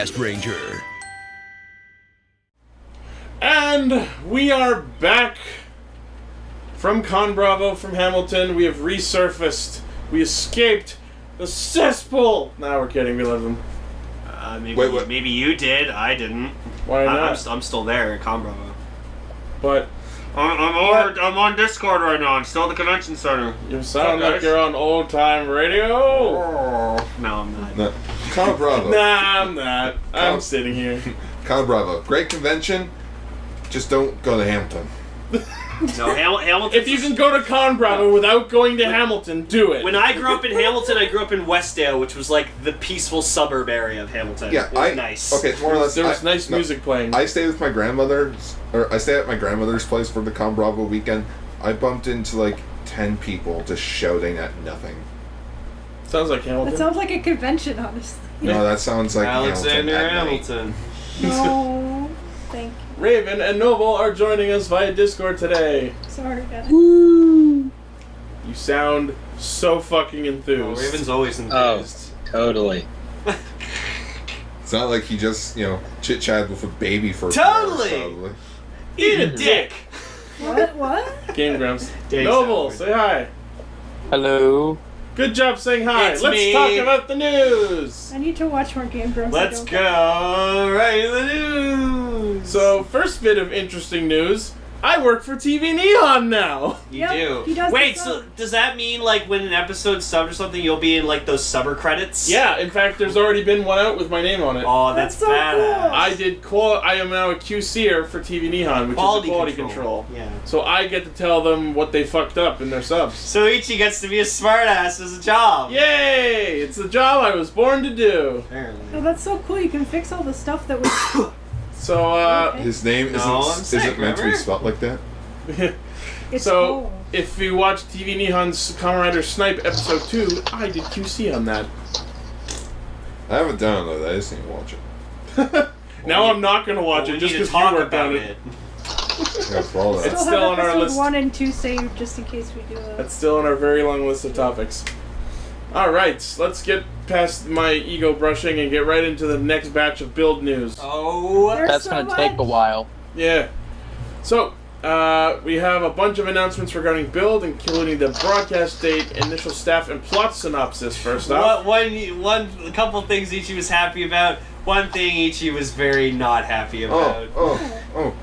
Castranger. And we are back from ConBravo, from Hamilton. We have resurfaced. We escaped the cesspool. Nah, we're kidding. We love them. Maybe you did. I didn't. Why not? I'm still there at ConBravo. But I'm on Discord right now. I'm still at the convention center. you sound like you're on old time radio. Oh. No, I'm not. No. ConBravo. Nah, I'm not. I'm sitting here. ConBravo. Great convention. Just don't go to Hamilton. No, Hamilton. If you can go to ConBravo without going to Hamilton, do it. When I grew up in Hamilton, I grew up in Westdale, which was like the peaceful suburb area of Hamilton. Yeah, it was nice. Okay, more or less. There was nice music playing. I stayed with my grandmother's, or I stayed at my grandmother's place for the ConBravo weekend. I bumped into like 10 people just shouting at nothing. Sounds like Hamilton. That sounds like a convention, honestly. No, that sounds like Alexander Hamilton. No, thank you. Raven and Noble are joining us via Discord today. Sorry, guys. You sound so fucking enthused. Raven's always enthused. Oh, totally. It's not like he just, chit-chatted with a baby for Totally! probably. Eat a dick! What? Game Grumps. Dang, Noble, so say hi. Hello. Good job saying hi. It's Let's me. talk about the news. I need to watch more Game Grumps. Let's go right to the news! So, first bit of interesting news. I work for TV Neon now. You Yep, do. he does Wait, the so sub. does that mean like when an episode's subbed or something, you'll be in like those subber credits? Yeah, in fact, there's already been one out with my name on it. Oh, that's That's so badass. cool. I am now a QCer for TV Neon, which Quality is a quality control. Yeah. So I get to tell them what they fucked up in their subs. So Ichi gets to be a smartass as a job. Yay! It's the job I was born to do. Apparently. Oh, that's so cool. You can fix all the stuff that was... So, Okay. His name No, I'm isn't sick, meant to be remember? spelled like that. It's so, cool. if you watch TV Neon's Kamen Rider Snipe episode 2, I did QC on that. I haven't downloaded that. I just need to watch it. Now I'm not going to watch Well, it we just need to because you talk worked on about it. Yeah, for all that. It's Still still have on our episode list. 1 and 2 saved just in case we do a... That's still on our very long list of topics. Alright, let's get past my ego brushing and get right into the next batch of build news. Oh. There's That's so gonna much. take a while. Yeah. So, we have a bunch of announcements regarding build, including the broadcast date, initial staff, and plot synopsis first off. A couple things Ichi was happy about. One thing Ichi was very not happy about. Oh.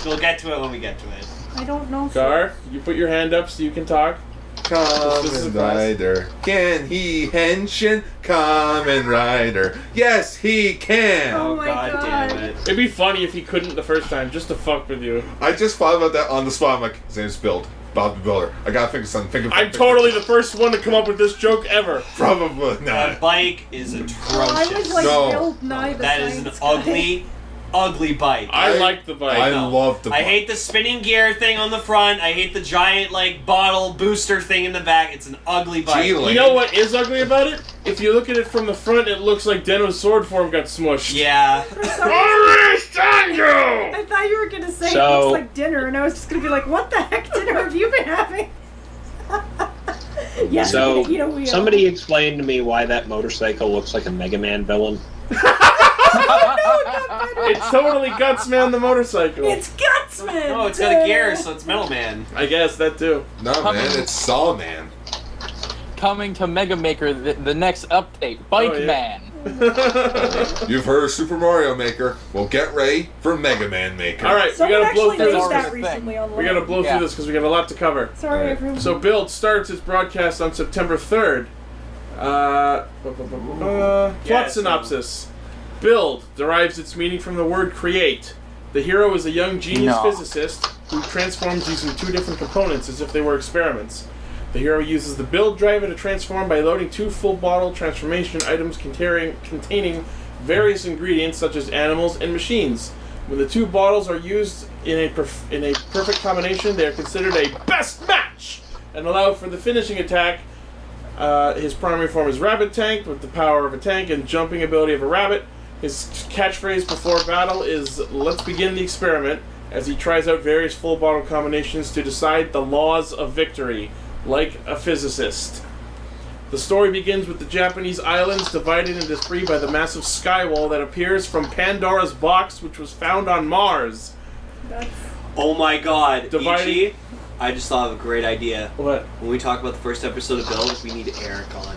We'll get to it when we get to it. I don't know. Gar, you put your hand up so you can talk. This is Kamen Rider. Can he Henshin? Kamen Rider. Yes, he can. Oh my God God. damn it. It'd be funny if he couldn't the first time, just to fuck with you. I just thought about that on the spot. I'm like, his name's Build. Bob the Builder. I gotta think of something. I'm totally the first one to come up with this joke ever. Probably That not. bike is I atrocious. was like, No. Build Nye the That is an science guy. ugly bike. I like the bike. I know. love the I bike. hate the spinning gear thing on the front. I hate the giant bottle booster thing in the back. It's an ugly bike. Gee, You know what is ugly about it? If you look at it from the front, it looks like Deno's sword form got smushed. Yeah. I thought you were gonna say it So- looks like dinner, and I was just gonna be like, "What the heck dinner have you been having?" Yes, So, we're gonna eat a wheel. somebody explained to me why that motorcycle looks like a Mega Man villain. It's totally Gutsman the motorcycle. It's Gutsman. No, it's got a gear, so it's Metal Man. I guess that too. No, man, it's Saw Man. Coming to Mega Maker, the next update, Bike Oh, yeah. Man. You've heard of Super Mario Maker. Well, get ready for Mega Man Maker. All right, we Someone gotta blow actually through made this. that thing. recently online. We gotta blow Yeah. through this because we got a lot to cover. Sorry, Alright. everyone. So Build starts its broadcast on September 3rd. Plot Yeah, so- synopsis. Build derives its meaning from the word create. The hero is a young genius No. physicist who transforms using two different components as if they were experiments. The hero uses the build driver to transform by loading two full bottle transformation items containing various ingredients such as animals and machines. When the two bottles are used in a perfect combination, they are considered a best match and allow for the finishing attack. His primary form is Rabbit Tank with the power of a tank and jumping ability of a rabbit. His catchphrase before battle is "Let's begin the experiment," as he tries out various full bottle combinations to decide the laws of victory, like a physicist. The story begins with the Japanese islands divided into three by the massive skywall that appears from Pandora's box, which was found on Mars. Oh my god. Dividing- Ichi, I just thought of a great idea. What? When we talk about the first episode of Build, we need Eric on.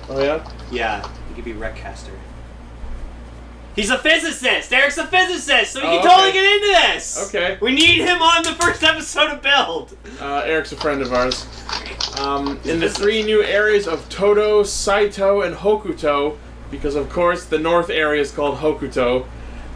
Oh yeah? Yeah, he could be Reccaster. He's a physicist! Eric's a physicist, so he can totally get into this! Okay. We need him on the first episode of Build! Eric's a friend of ours. In the three new areas of Todo, Saito, and Hokuto, because of course the north area is called Hokuto,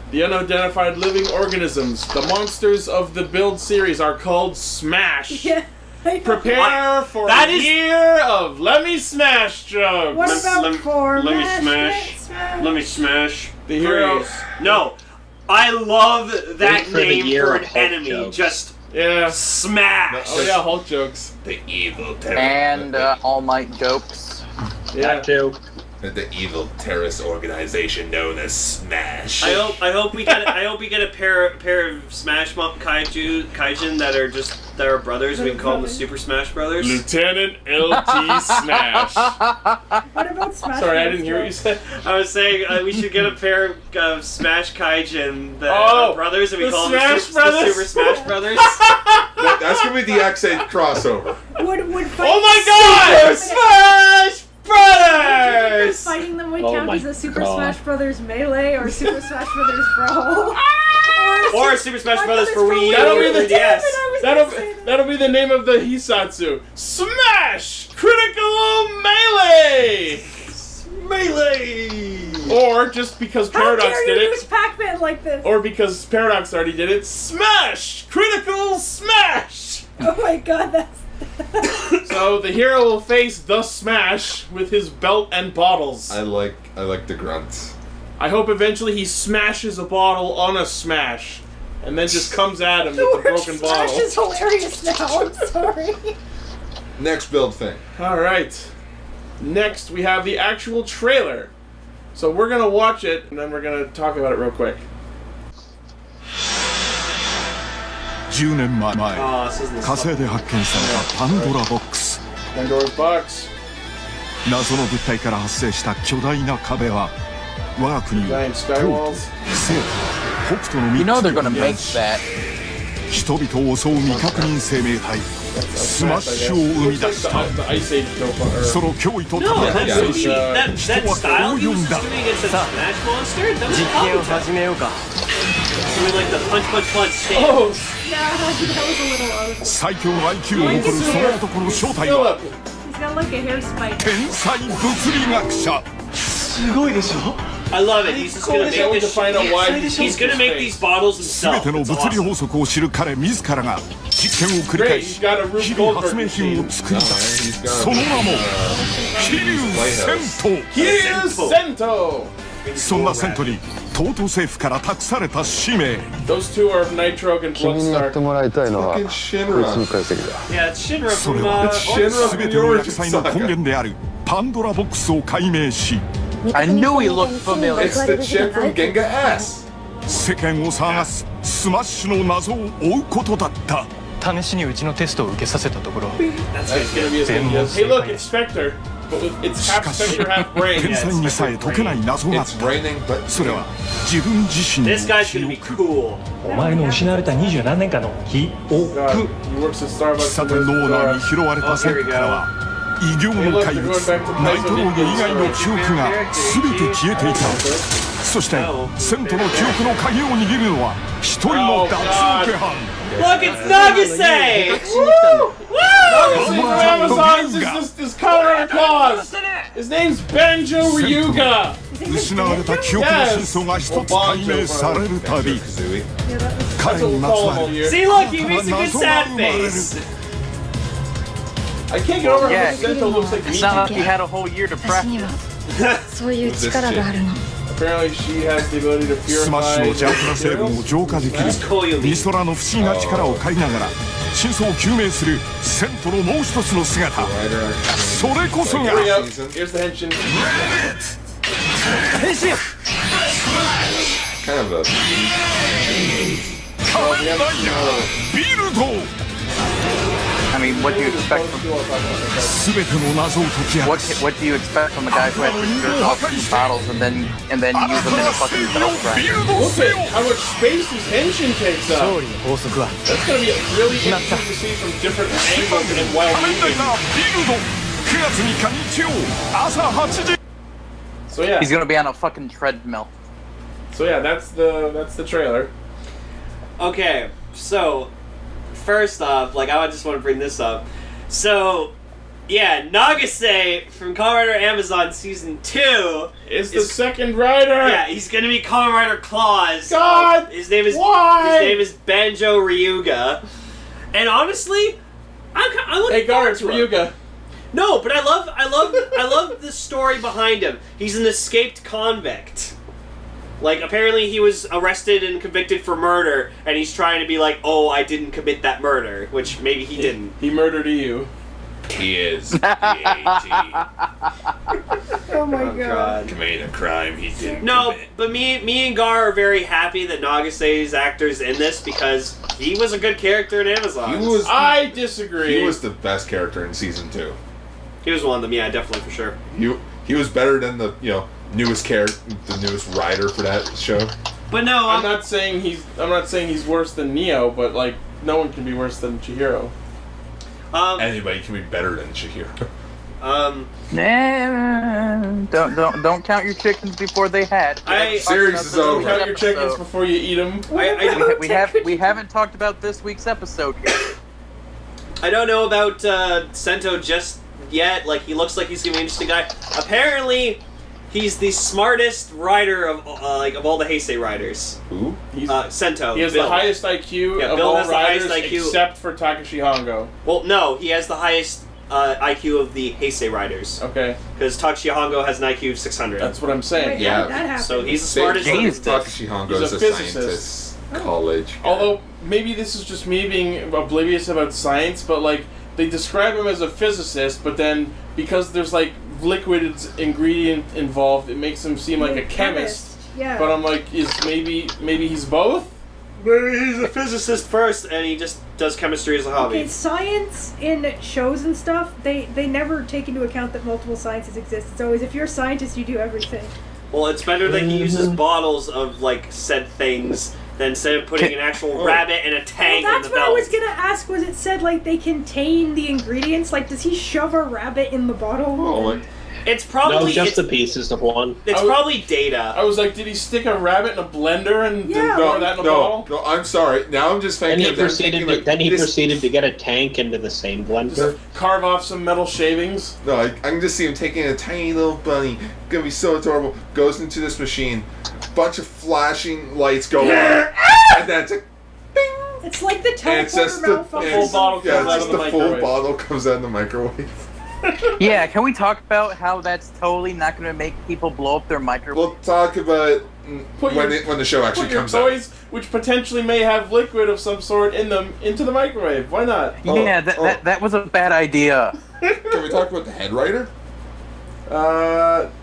the unidentified living organisms, the monsters of the Build series, are called Smash. Yeah. Prepare for That a is- year of Let Me Smash jokes. What about Lem- for let me mash, smash. smash? Let me smash. The hero- Please. No. I love that Wait for the name year for of an Hulk enemy. jokes. Just Yeah. smash. Oh yeah, Hulk jokes. The evil terror. And All Might jokes. Yeah. That too. The evil terrorist organization known as Smash. I hope we get a pair of Smash Kaijin that are brothers. We can call them the Super Smash Brothers. Lieutenant LT Smash. What about smash? Sorry, I Bros, didn't hear what Joe? you said. I was saying we should get a pair of Smash Kaijin that Oh, are brothers, and we the call Smash them the Brothers? Super Smash Brothers. That's gonna be the X8 crossover. Would fight Oh my God! Smash Brothers! fighting them would Oh count my as a Super God. Smash Brothers Melee or Super Smash Brothers Brawl. Or Super Smash Brothers for Wii U That'll or be the 3DS. That'll be the name of the Hisatsu. Smash Critical Melee. Melee! Or just because How Paradox dare did you it. use Pac-Man like this? Or because Paradox already did it. Smash Critical Smash. Oh my god, that's... So the hero will face the Smash with his belt and bottles. I like the grunts. I hope eventually he smashes a bottle on a Smash, and then just comes at him The with a word broken Smash bottle. is hilarious now, I'm sorry. Next build thing. Alright. Next, we have the actual trailer. So we're gonna watch it, and then we're gonna talk about it real quick. 10年前 Oh, this isn't 火星で発見されたパンドラボックス Pandora's Box. 謎の物体から発生した巨大な壁は我が国を Giant 東 skywalls. 西北斗の You know 3 they're つを gonna 生み make 出し that. 人々を襲う未確認生命体スマッシュを生み Looks 出した like the Ice Age dope. その脅威と No, 戦 that い Yeah, す movie, る that style he was doing against that Smash monster, that was cool. 始めようか Doing like the punch, punch, punch stand. Oh, Yeah, that was a little out of it. 最強の IQ を誇るその男の正体は Philip. He's got like a hair spike. 天才物理学者 すごいでしょ I love it. He's just gonna Can't wait make to this. find out why He's gonna make these bottles 全 himself. ての It's 物理 awesome. 法則を知る彼自らが実験を繰り Great, 返 he's し got a Rube 日々 Goldberg 発明品を machine. 作り出 He's す got その名も飛竜戦 Here's Sento. 闘そんなセントに東都政府から託された使命 Those two are Nitrog and 君にやって Bloodstar. もらいたいのは Fucking 宇 Shinra. 宙解析だ Yeah, it's Shinra それ from は Shinra 全ての薬剤の根源であるパンドラボックスを解明し I knew he looked familiar. It's the chick from Ginga S. 世間を騒がすスマッシュの謎を追うことだった試しにうちのテストを受けさせたところ That's gonna be his name. Yes. Hey, look, it's Spectre. But it's し half かし Spectre, half brain. 天才にさえ解けない謎があっ It's た raining, but それは自分自身の This guy's 記 gonna be 憶 cool. お前の失われた20何年間の記憶 God, he works at Starbucks. 喫茶店のオーナーに拾われた戦火からは異形の怪物ナイトローグ以外の記憶が全て消えていたそしてセントの記憶の鍵を握るのは一人の脱オペ犯 Look, it's Nagasei! Obviously from Amazon is Colorado Claus. His name's Banjo Ryuga. 失われた記憶の真相が一つ解明されるたび Kazooie. 彼 That's what に we'll まつ call わ him all る year. See, look, he makes a good sad face. I can't get over how Yeah. much Sento looks like It's me. not like he had a whole year to 私に practice. はそういう力があるの Apparently she has the ability to スマッシュ purify の邪悪な成分を浄化できる Koyomi. ミソラの不思議な力を借りながら真相を究明するセントのもう一つの姿 Rider それこそが Hurry up. Here's the Henshin. kind of a 仮面ライダービルド I mean, what do you expect from 全ての謎を解き明かし what do you expect from a guy who has to jerk off these bottles and then use them in a fucking belt ビ grinder? ルド Look せ at よ how much space these Henshin takes up. 勝利の法則は That's gonna be really interesting to see from different angles and while 仮面ライ moving. ダービルド9月3日日曜朝8時 So yeah, He's gonna be on a fucking treadmill. that's the trailer. Okay, so first off, like I just want to bring this up. So, yeah, Naga State from Kamen Rider Amazon Season 2 It's the second rider. Yeah, he's gonna be Kamen Rider Claws. God, his name is why? His name is Banjo Ryuga, and honestly, I look Hey, forward guards, to him. Ryuga. No, but I love the story behind him. He's an escaped convict. Like, apparently he was arrested and convicted for murder, and he's trying to be like, oh, I didn't commit that murder, which maybe he didn't. He murdered you. He is. Oh my god. Committed a crime he didn't. No, but me and Gar are very happy that Naga State's actor's in this because he was a good character in Amazon. I disagree. He was the best character in season 2. He was one of them, yeah, definitely for sure. He was better than the newest character, the newest rider for that show. But no, I'm not saying he's worse than Neo, but like no one can be worse than Chihiro. Anybody can be better than Chihiro. Don't count your chickens before they hatch. Series is over. Count your chickens before you eat them. We haven't talked about this week's episode yet. I don't know about Sento just yet. Like, he looks like he's gonna be an interesting guy. Apparently, he's the smartest rider of all the Heisei riders. Who? Sento. He has Bill. the highest IQ Yeah, of Bill all has the riders highest IQ. except for Takeshi Honggo. Well, no, he has the highest IQ of the Heisei riders. Okay. Because Takeshi Hongo has an IQ of 600. That's what I'm saying. Wait, Yeah. how did that happen? So he's the smartest. Takeshi Hongo He's is a a physicist. scientist. College. Although maybe this is just me being oblivious about science, but like they describe him as a physicist, but then because there's like liquid ingredient involved, it makes him seem like a chemist. Yeah. But I'm like, maybe he's both? Maybe he's a physicist first, and he just does chemistry as a hobby. Okay, science in shows and stuff, they never take into account that multiple sciences exist. It's always, if you're a scientist, you do everything. Well, it's better that he uses bottles of like said things than instead of putting an actual rabbit in a tank Well, in that's the what belt. I was gonna ask. Was it said like they contain the ingredients? Like, does he shove a rabbit in the bottle? Oh, It's probably No, just the pieces of one. It's probably data. I was like, did he stick a rabbit in a blender and Yeah, throw like- that in a bottle? No, I'm sorry. Now I'm just Then thinking he of them proceeded. thinking, like, Then he this- proceeded to get a tank into the same blender. Just carve off some metal shavings. No, I can just see him taking a tiny little bunny. Gonna be so adorable. Goes into this machine. Bunch of flashing lights go on. And then it's like, bing! It's like the And it's just teleporter the, malfunction. full bottle yeah, comes it's out just of the the full microwave. bottle comes out of the microwave. Yeah, can we talk about how that's totally not going to make people blow up their microwave? We'll talk about it Put when your- the show actually Put your comes out. toys, which potentially may have liquid of some sort in them, into the microwave. Why not? Yeah, that was a bad idea. Can we talk about the head writer?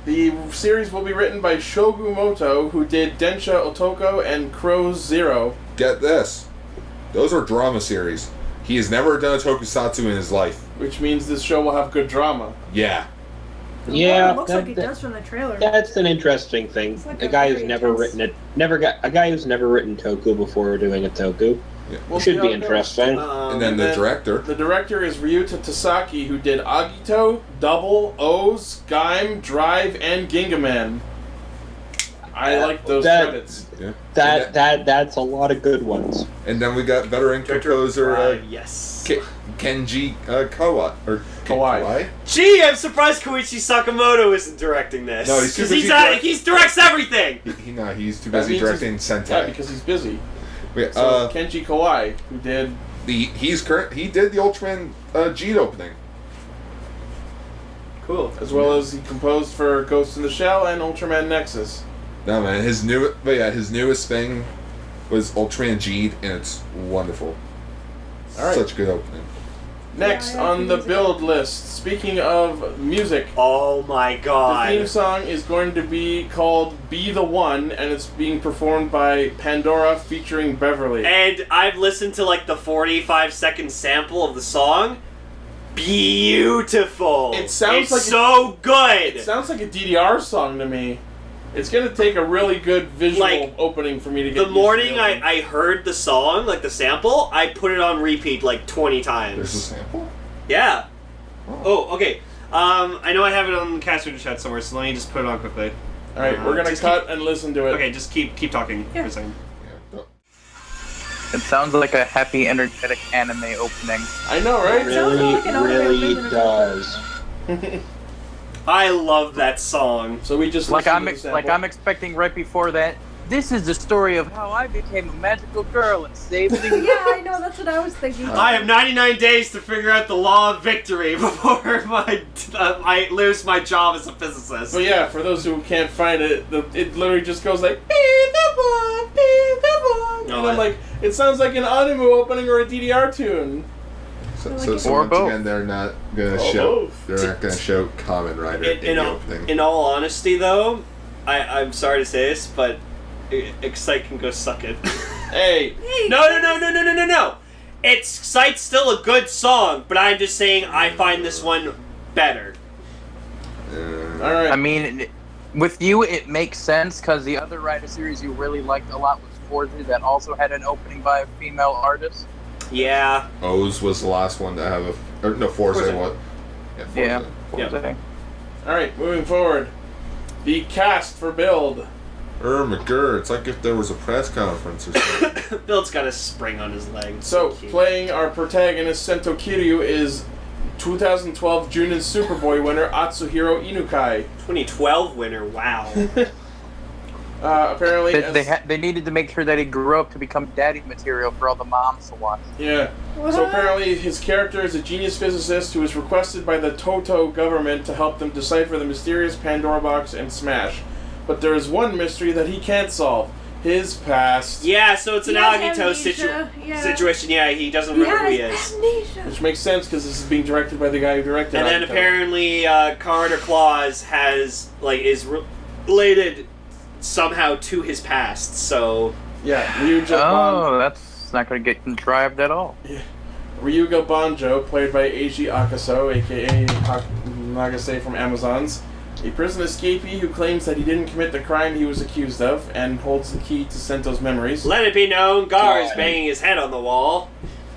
The series will be written by Shogu Moto, who did Densha Otoko and Crow's Zero. Get this. Those are drama series. He has never done a tokusatsu in his life. Which means this show will have good drama. Yeah. Yeah, it looks like it does from the trailer. That's an interesting thing. It's like A a guy who's very never intense- written it, a guy who's never written toku before doing a toku. We'll Should see be how it goes. interesting. And then the director. The director is Ryuta Tasaki, who did Agito, Double, O's, Gaim, Drive, and Ginga Man. I like those credits. Yeah. That's a lot of good ones. And then we got veteran composer yes. Kenji Kawa or Kawai. Gee, I'm surprised Koichi Sakamoto isn't directing this. No, he's too 'Cause busy he directs everything. He's too That busy means directing Yeah, Sentai. because he's busy. Wait, So Kenji Kawai, who did he did the Ultraman Jeet opening. Cool. as well as he composed for Ghost in the Shell and Ultraman Nexus. No man, his newest thing was Ultraman Jeet, and it's wonderful. All right. Such a good opening. Next Yeah, I on the music. build list, speaking of music, Oh my the god. theme song is going to be called Be the One, and it's being performed by Pandora featuring Beverly. And I've listened to like the 45-second sample of the song. Beautiful. It sounds it's like so good. It sounds like a DDR song to me. It's gonna take a really good visual Like, opening for me to get The used to morning the opening. I heard the song, like the sample, I put it on repeat like 20 times. There's a sample? Yeah. Oh, okay. I know I have it on the cast reader chat somewhere, so let me just put it on quickly. Alright, we're gonna just cut and listen to it. Okay, just keep talking for a second. Yeah. It sounds like a happy, energetic anime opening. I know, right? sounds like an anime really rhythm. does. I love that song. So we just Like listened I'm to the sample. I'm expecting right before that. This is the story of how I became a magical girl and saved the Yeah, I know. That's what I was thinking. I have 99 days to figure out the law of victory before I lose my job as a physicist. But yeah, for those who can't find it, it literally just goes like be the one, be the one, No, and then like it sounds like an anime opening or a DDR tune. So, Like so, it- so Or once both. again, they're not gonna Or show. both. They're not gonna show Kamen Rider in the opening. In all honesty, though, I'm sorry to say this, but Excite can go suck it. Hey, No. Excite's still a good song, but I'm just saying I find this one better. all right. I mean, with you, it makes sense because the other Rider series you really liked a lot was Forza, that also had an opening by a female artist. Yeah. O's was the last one to have a. Or, no, Forza. Forza. What? Yeah, Forza. Yeah. Yeah. Forza. All right, moving forward. The cast for Build. McGurr, it's like if there was a press conference or something. Bill's got a spring on his leg. So, cute. playing our protagonist Sento Kiryu is 2012 Junin Superboy winner Atsuhiro Inukai. 2012 winner, wow. Apparently, They needed to make sure that he grew up to become daddy material for all the moms to watch. yeah. What? So apparently, his character is a genius physicist who is requested by the Toto government to help them decipher the mysterious Pandora box and Smash. But there is one mystery that he can't solve: his past. Yeah, so it's an He has Agito amnesia, yeah. situation. Yeah, he doesn't He remember who he has is. amnesia. Which makes sense because this is being directed by the guy who directed. And then Agito. apparently, Carter Claus is related somehow to his past. So Yeah, Ryuga That's not going to get contrived at all. Ryuga Banjo, played by Eiji Akaso, aka Naga State from Amazons, a prison escapee who claims that he didn't commit the crime he was accused of and holds the key to Sento's memories. let it be known, Gar is God. banging his head on the wall.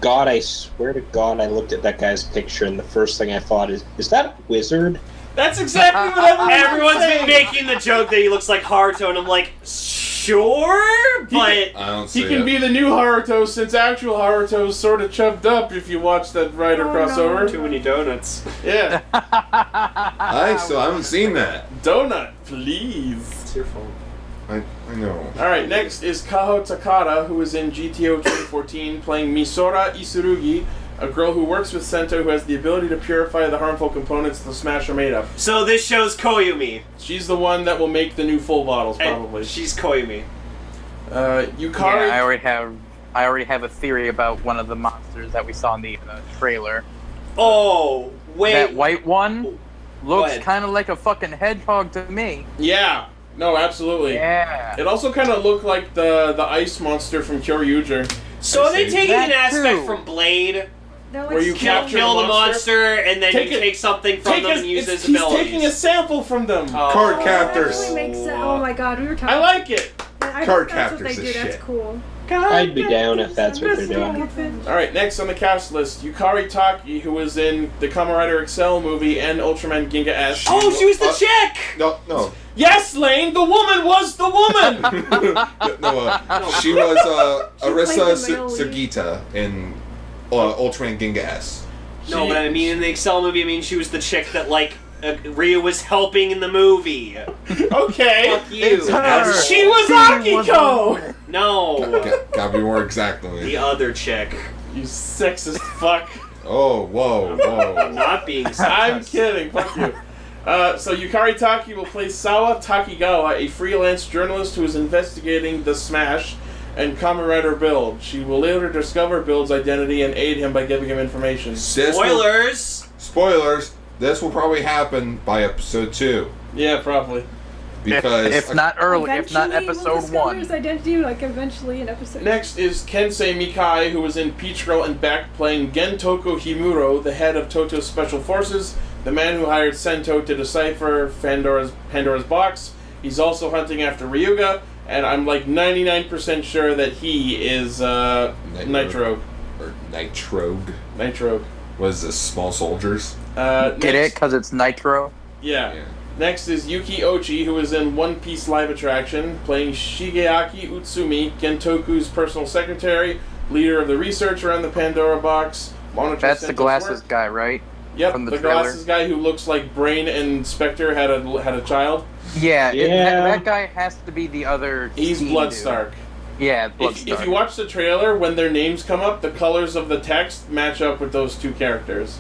God, I swear to God, I looked at that guy's picture and the first thing I thought is that a wizard? That's exactly what Everyone's been saying. making the joke that he looks like Haruto, and I'm like, sure, but I don't see He can it. be the new Haruto since actual Haruto's sort of chubbed up if you watch that Rider Oh, crossover. too many donuts. Yeah. I still haven't seen that. Donut, please. It's your fault. I know. Alright, next is Kaho Takada, who is in GTO 2014, playing Misora Isurugi, a girl who works with Sento who has the ability to purify the harmful components the Smash are made of. So this shows Koyumi. She's the one that will make the new full bottles, And probably. she's Koyumi. Yukari. Yeah, I already have a theory about one of the monsters that we saw in the trailer. Oh, wait. That white one Go looks ahead. kind of like a fucking hedgehog to me. Yeah. No, absolutely. Yeah. It also kind of looked like the ice monster from Kyoryuger. So are they see. taking an That aspect too. from Blade? They're like Where you small- capture Kill the monster? monster, and then Take you it- take something from them and use his he's abilities. taking a sample from them. Card Oh, captors. That really makes sense. Oh my god, we were talking. I like it. I Card hope that's what captors they is do. That's shit. cool. I'd be down if that's what they're doing. Alright, next on the cast list, Yukari Taki, who was in the Kamen Rider Excel movie and Ultraman Ginga S. Oh, she was the chick! No. Yes, Lane, the woman was the woman! She was She Arisa played the male lead. Sagita in Ultraman Ginga S. No, but I mean, in the Excel movie, I mean, she was the chick that, like, Ryu was helping in the movie. Okay. Fuck you. It's her. She was Akiko! No. Gotta be more exact than The me. other chick. You sexist fuck. Oh, whoa. Not being I'm sexist. kidding, fuck you. So Yukari Taki will play Sawa Takigawa, a freelance journalist who is investigating the Smash, and Kamen Rider Build. She will later discover Build's identity and aid him by giving him information. Spoilers! This will probably happen by episode 2. Yeah, probably. Because if not early, if not Eventually we'll episode discover 1. his identity, like eventually in episode. Next is Kensei Mikai, who was in Peach Girl and Beck, playing Gentoko Himuro, the head of Toto's Special Forces, the man who hired Sento to decipher Pandora's box. He's also hunting after Ryuga, and I'm like 99% sure that he is Nitrogue. Or Nitrogue. Nitrogue. Was this Small Soldiers? Get it? Because it's Nitro? Yeah. Next is Yuki Ochi, who is in One Piece live attraction, playing Shigeaki Utsumi, Gentoku's personal secretary, leader of the research around the Pandora box. That's the glasses guy, right? Yep, From the trailer. glasses guy who looks like Brain and Spectre had a child. Yeah, that guy has to be the other. He's Steam Bloodstark. dude. Yeah, Bloodstark. If you watch the trailer, when their names come up, the colors of the text match up with those two characters.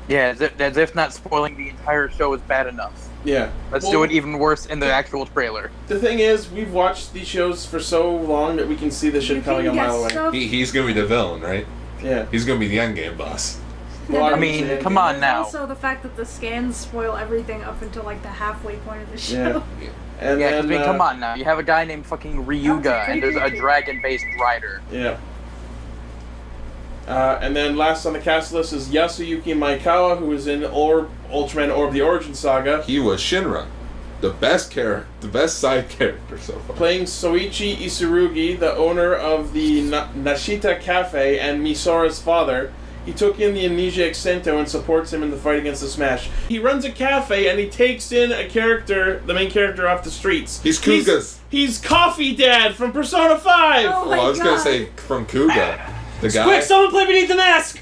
Yeah, as if not spoiling the entire show is bad enough. Yeah. Let's do it even worse in the actual trailer. The thing is, we've watched these shows for so long that we can see this shit coming a mile away. He's gonna be the villain, right? Yeah. He's gonna be the endgame boss. Well, I mean, come on now. Also, the fact that the scans spoil everything up until like the halfway point of the show. Yeah. And Yeah, then, 'cause I mean, come on now. You have a guy named fucking Ryuga, and there's a dragon-based rider. Yeah. And then last on the cast list is Yasuyuki Maekawa, who is in Ultraman Orb: The Origin Saga. He was Shinra, the best side character so far. Playing Soichi Isurugi, the owner of the Nashita Cafe and Misora's father. He took in the amnesiac Sento and supports him in the fight against the Smash. He runs a cafe and he takes in the main character off the streets. He's Kuga's. He's Coffee Dad from Persona 5! Oh my I was gonna God. say from Kuga. The guy. Quick, someone play Beneath the Mask!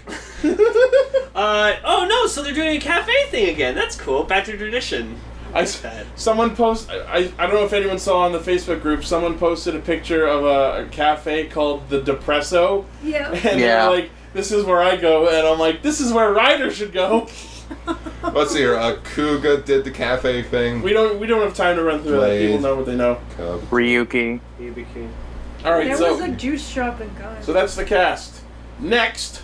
Oh no, so they're doing a cafe thing again. That's cool. Back to tradition. Someone I don't know if anyone saw on the Facebook group, someone posted a picture of a cafe called the Depresso. Yeah. And they're like, this is where I go, and I'm like, this is where Ryder should go. Let's see here. Kuga did the cafe thing. We don't have time to run through that. People know what they know. Ryuki. Alright, There was a juice shop in Gun. So that's the cast. Next,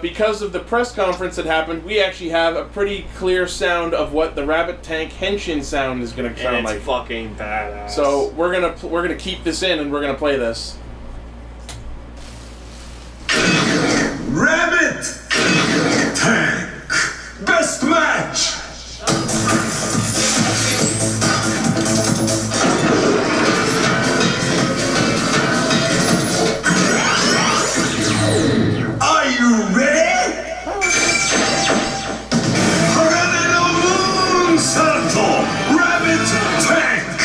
because of the press conference that happened, we actually have a pretty clear sound of what the Rabbit Tank Henshin sound is going to sound And it's like. fucking badass. So we're gonna keep this in and we're gonna play this. Rabbit Tank Best Match. Are you ready? Moon Sato Rabbit Tank.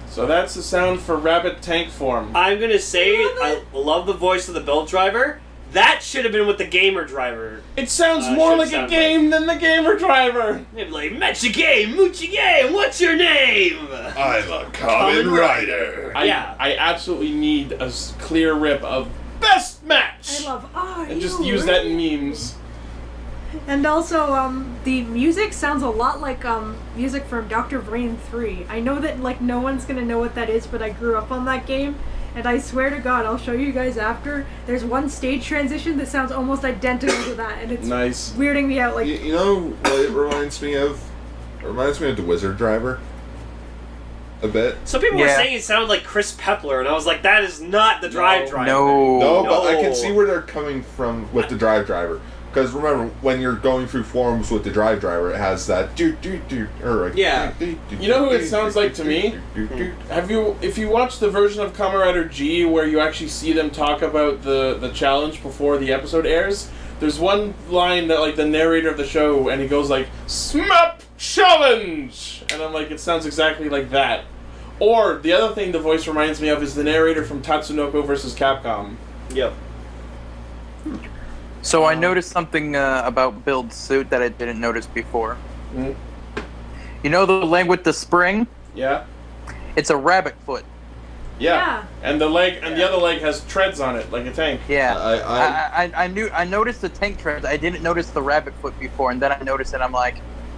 So that's the sound for Rabbit Tank form. I'm gonna say I love the voice of the Build Driver. That should have been with the Gamer Driver. It sounds more like a game than the Gamer Driver. They'd be like, Mechi game, Moochie game, what's your name? I'm a Kamen Rider. I absolutely need a clear rip of best match. I love and just use that in memes. And also, the music sounds a lot like music from Dr. Brain 3. I know that like no one's gonna know what that is, but I grew up on that game, and I swear to God, I'll show you guys after. There's one stage transition that sounds almost identical to that, and it's nice. Weirding me out. Like You know what it reminds me of? It reminds me of the Wizard Driver. A bit. Some people were saying it sounded like Chris Pepler, and I was like, that is not the Drive Driver. No, but I can see where they're coming from with the Drive Driver. Because remember, when you're going through forums with the Drive Driver, it has that Yeah. You know who it sounds like to me? If you watch the version of Kamen Rider G where you actually see them talk about the challenge before the episode airs, there's one line that like the narrator of the show, and he goes like, "SMAP challenge!" And I'm like, it sounds exactly like that. Or the other thing the voice reminds me of is the narrator from Tatsunoko vs. Capcom. Yep. So I noticed something about Build's suit that I didn't notice before. Mm-hmm. You know the leg with the spring? Yeah. It's a rabbit foot. Yeah. And the other leg has treads on it, like a tank. Yeah. I noticed the tank treads. I didn't notice the rabbit foot before, and then I noticed it. I'm like,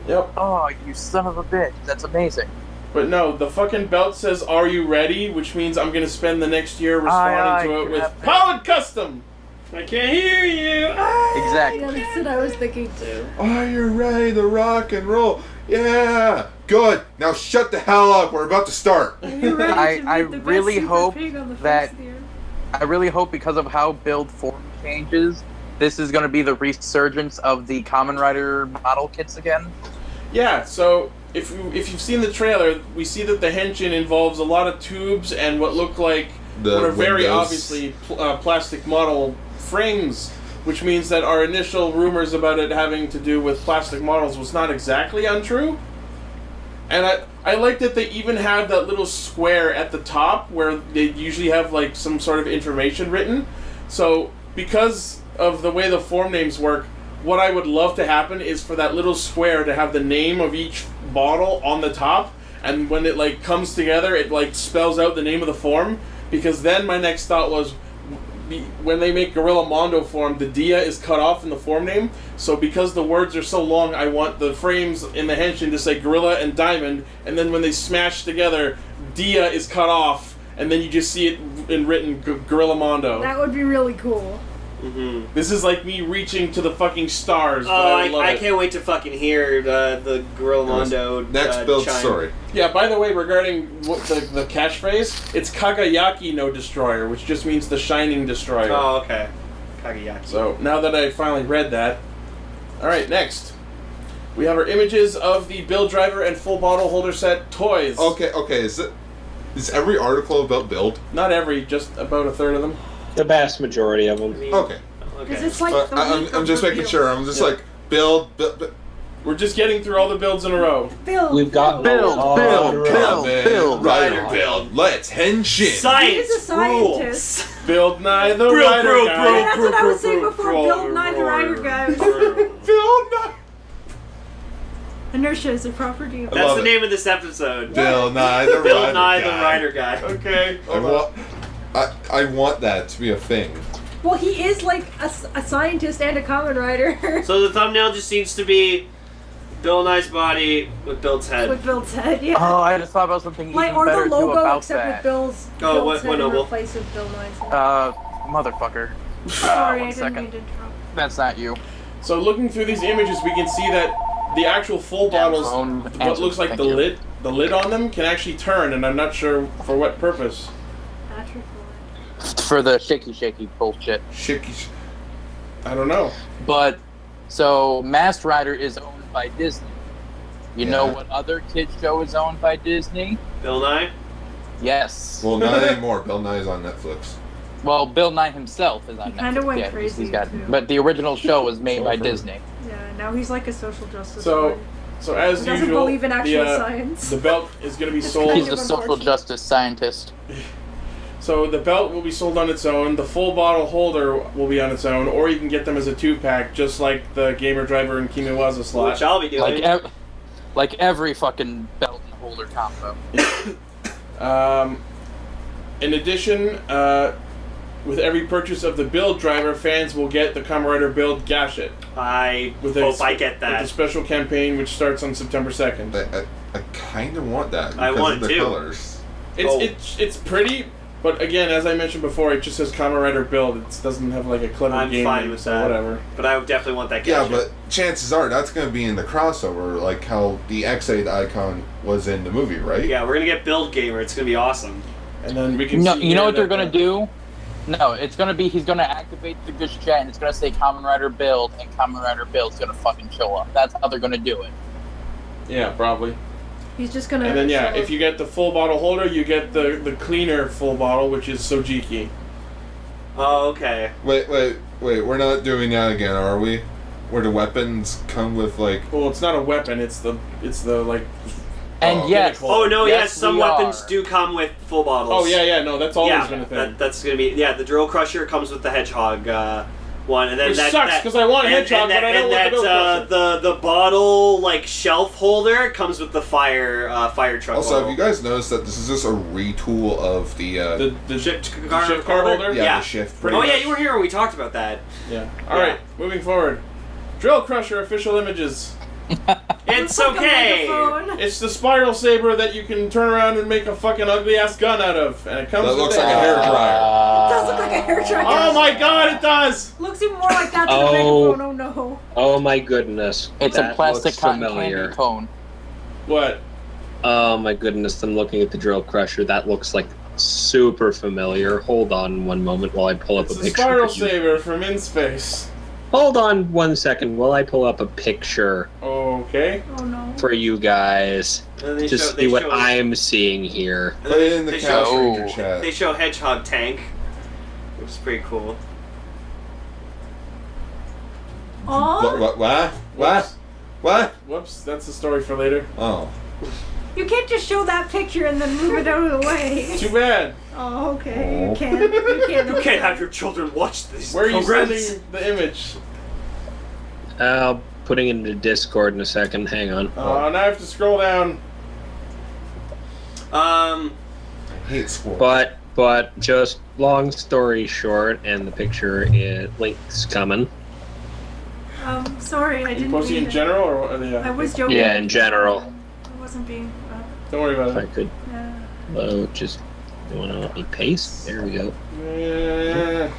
yep. Oh, you son of a bitch! That's amazing. But no, the fucking belt says, "Are you ready?" Which means I'm gonna spend the next year responding to it with "Powered Custom." I can't hear you. Yeah, Exactly. that's what I was thinking too. Are you ready to rock and roll? Yeah. Good. Now shut the hell up. We're about to start. Are you ready to I meet the best really super hope pig on the face that- of the earth? I really hope because of how build form changes, this is going to be the resurgence of the Kamen Rider model kits again. Yeah. So if you've seen the trailer, we see that the Henshin involves a lot of tubes and what look like The what are very windows. obviously plastic model frames, which means that our initial rumors about it having to do with plastic models was not exactly untrue. And I like that they even have that little square at the top where they usually have like some sort of information written. So because of the way the form names work, what I would love to happen is for that little square to have the name of each bottle on the top, and when it like comes together, it like spells out the name of the form. Because then my next thought was, when they make Gorilla Mondo form, the dia is cut off in the form name. So because the words are so long, I want the frames in the Henshin to say Gorilla and Diamond, and then when they smash together, dia is cut off, and then you just see it in written Gorilla Mondo. That would be really cool. Mm-hmm. This is like me reaching to the fucking stars. Oh, but I love I it. can't wait to fucking hear the Gorilla Mondo Next build chime. story. Yeah, by the way, regarding what the catchphrase, it's Kagayaki no Destroyer, which just means the Shining Destroyer. Oh, okay. Kagayaki. So, now that I finally read that. Alright, next. We have our images of the build driver and full bottle holder set toys. Okay. Is every article about build? Not every, just about a third of them. The vast majority of them. Okay. Because it's like the week I'm of just making reveals. sure. I'm just like build. We're just getting through all the builds in a row. Build. We've got Build, build, build. Rider build. Let's Henshin. Science He's a scientist. rules. Build Nye the Bro, Rider bro, guy. bro. That's what I was saying before. Build Nye the Rider guys. Build. Inertia is a property of. I That's love the it. name of this episode. Bill Nye the Bill Rider Nye the guy. Rider guy. Okay. I want that to be a thing. Well, he is like a scientist and a Kamen Rider. So the thumbnail just needs to be Bill Nye's body with Bill's head. With Bill's head, yeah. Oh, I just thought about something even Like, or better the logo, too about except that. with Bill's, Oh, Bill's what head in Noble? place of Bill Nye's head. Motherfucker. Sorry, I one didn't second. mean to interrupt. That's not you. So looking through these images, we can see that the actual full bottles, Down, what looks like thank the you. lid on them can actually turn, and I'm not sure for what purpose. Patrick Lloyd. For the shaky bullshit. Shicky. I don't know. But, so, Masked Rider is owned by Disney. You know what other kids show is owned by Disney? Bill Nye? Yes. Well, not anymore. Bill Nye's on Netflix. Well, Bill Nye himself is on He Netflix. kinda went yeah, crazy, he's got, too. but the original show was made by Disney. Yeah, now he's like a social justice So, warrior. so as He doesn't usual, believe in actual science. the belt is going to be It's sold. kind He's of a social unfortunate. justice scientist. So the belt will be sold on its own. The full bottle holder will be on its own, or you can get them as a 2-pack, just like the gamer driver and Kimiwaza slot. Which I'll be doing. Like every fucking belt and holder combo. In addition, with every purchase of the build driver, fans will get the Kamen Rider build Gashet. I With hope I get With that. the special campaign, which starts on September 2nd. I kind of want that because I want of the it too. colors. It's pretty, but again, as I mentioned before, it just says Kamen Rider build. It doesn't have like a clever I'm game fine name, with so that. whatever. But I would definitely want that Yeah, gadget. but chances are that's going to be in the crossover, like how the X8 icon was in the movie, right? Yeah, we're gonna get Build Gamer. It's gonna be awesome. And then we can No, see you know here what they're that gonna do? No, it's gonna be he's gonna activate the Gashet and it's gonna say Kamen Rider build and Kamen Rider build's gonna fucking show up. That's how they're gonna do it. Yeah, probably. He's just gonna. And then yeah, show if up. you get the full bottle holder, you get the cleaner full bottle, which is Sojiki. Oh, okay. Wait, we're not doing that again, are we? Where the weapons come with like... Well, it's not a weapon. It's the like. And yes, Oh no, yes, some we weapons are. do come with full bottles. Oh yeah, no, that's always Yeah, been a thing. that's gonna be the drill crusher comes with the hedgehog one, and then Which that sucks, 'cause I want a hedgehog, but I don't want the drill crusher. the bottle like shelf holder comes with the fire truck. Also, have bottle. you guys noticed that this is just a retool of the the shift the car shift car holder? yeah, Yeah. the shift? Pretty Oh much. yeah, you were here when we talked about that. Yeah. All right, moving forward. Drill crusher official images. It's Looks like a okay. megaphone. It's the spiral saber that you can turn around and make a fucking ugly ass gun out of, and it comes. That with looks it. like a hair dryer. It does look like a hair dryer. Oh my god, it does! Looks even more like that than a Oh. megaphone. Oh no. Oh my goodness. It's That a plastic looks cotton familiar. candy cone. What? Oh my goodness, I'm looking at the drill crusher. That looks like super familiar. Hold on one moment while I pull up It's a a picture. spiral for you. saber from In Space. Hold on 1 second while I pull up a picture Okay. Oh no. for you guys And they to show- see what show- I'm seeing here. Put it in the They Chaos show- Ranger chat. They show Hedgehog Tank, which is pretty cool. Aw. What? Whoops, that's a story for later. Oh. You can't just show that picture and then move it out of the way. Too bad. Oh, okay. Oh. You can't. You can't. You can't have your children watch these Where are you programs. sending the image? Putting it into Discord in a second. Hang on. Oh, now I have to scroll down. I hate squirrels. But just long story short, and the picture link's coming. Sorry, I You didn't posting mean in it. general or what? Yeah. I was joking. Yeah, in general. I wasn't being. Don't worry If about I it. could, Yeah. just you want to let me paste? There we go. Yeah.